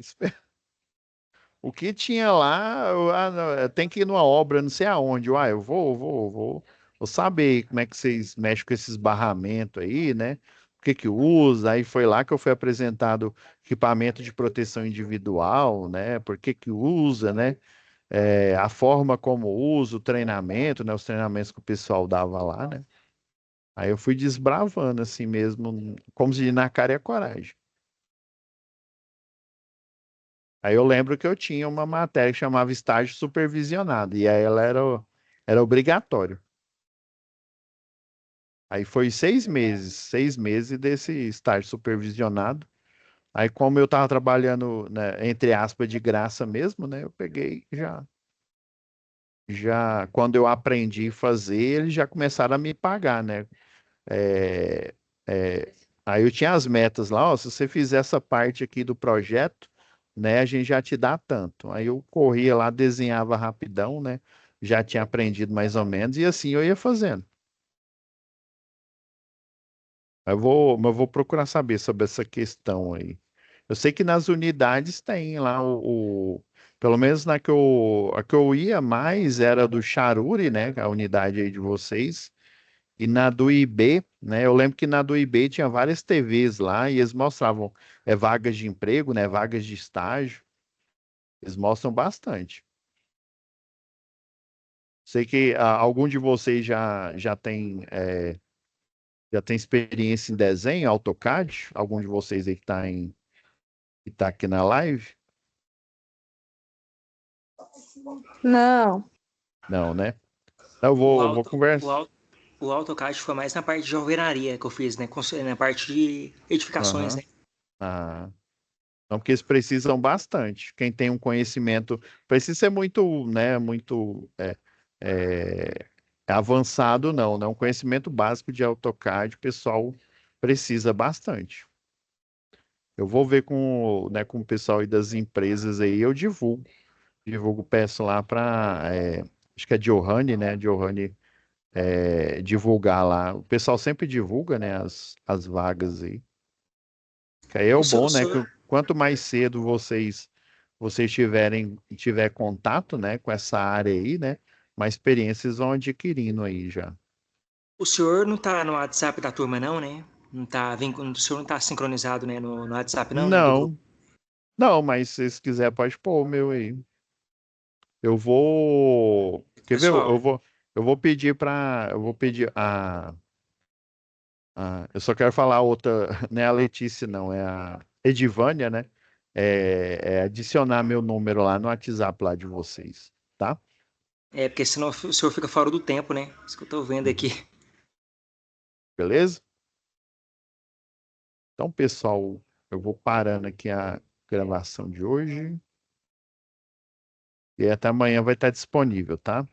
O que tinha lá, não, tem que ir numa obra, não sei aonde. Eu vou saber como é que vocês mexem com esses barramentos aí, né? O que que usa? Aí foi lá que eu fui apresentado equipamento de proteção individual, né? Por que que usa, né? A forma como usa, o treinamento, né? Os treinamentos que o pessoal dava lá, né? Aí eu fui desbravando assim mesmo, como se diz, na cara e a coragem. Aí eu lembro que eu tinha uma matéria que chamava estágio supervisionado, e aí ela era obrigatório. Aí foi 6 meses desse estágio supervisionado. Aí como eu estava trabalhando, né, entre aspas, de graça mesmo, né, eu peguei quando eu aprendi a fazer, eles já começaram a me pagar, né? É, é, Aí eu tinha as metas lá, ó, se você fizer essa parte aqui do projeto, né, a gente já te dá tanto. Aí eu corria lá, desenhava rapidão, né? Já tinha aprendido mais ou menos, e assim eu ia fazendo. Mas eu vou procurar saber sobre essa questão aí. Eu sei que nas unidades tem lá pelo menos a que eu ia mais era do Charuri, né? A unidade aí de vocês. E na do IB, né? Eu lembro que na do IB tinha várias TVs lá e eles mostravam vagas de emprego, né? Vagas de estágio. Eles mostram bastante. Sei que algum de vocês já tem experiência em desenho, AutoCAD? Algum de vocês aí que tá aqui na live? Não. Não, né? Eu O vou auto, o conversar. auto, o AutoCAD foi mais na parte de alvenaria que eu fiz, né? Na parte de edificações, Aham. né? Ah, não, porque eles precisam bastante. Quem tem um conhecimento, precisa ser muito, né, muito é, avançado, não, né? Um conhecimento básico de AutoCAD, o pessoal precisa bastante. Eu vou ver com, né, com o pessoal aí das empresas aí, eu divulgo, peço lá para, acho que é Johanny, né? Johanny divulgar lá. O pessoal sempre divulga, né, as vagas aí. Que aí é o O bom, né? senhor, Quanto mais cedo vocês tiver contato, né, com essa área aí, né, mais experiências vão adquirindo aí já. o senhor não tá no WhatsApp da turma, não, né? Não tá, o senhor não tá sincronizado, né, no WhatsApp, não, né? Do grupo. Não, não, mas se vocês quiserem, pode pôr o meu aí. Eu vou. Quer ver? Pessoal, Eu vou pedir eu só quero falar outra, não é a Letícia, não, é a Edivânia, né? Adicionar meu número lá no WhatsApp lá de vocês, tá? porque senão o senhor fica fora do tempo, né? Isso que eu tô vendo aqui. Uhum. Beleza? Então, pessoal, eu vou parando aqui a gravação de hoje e até amanhã vai estar disponível, tá?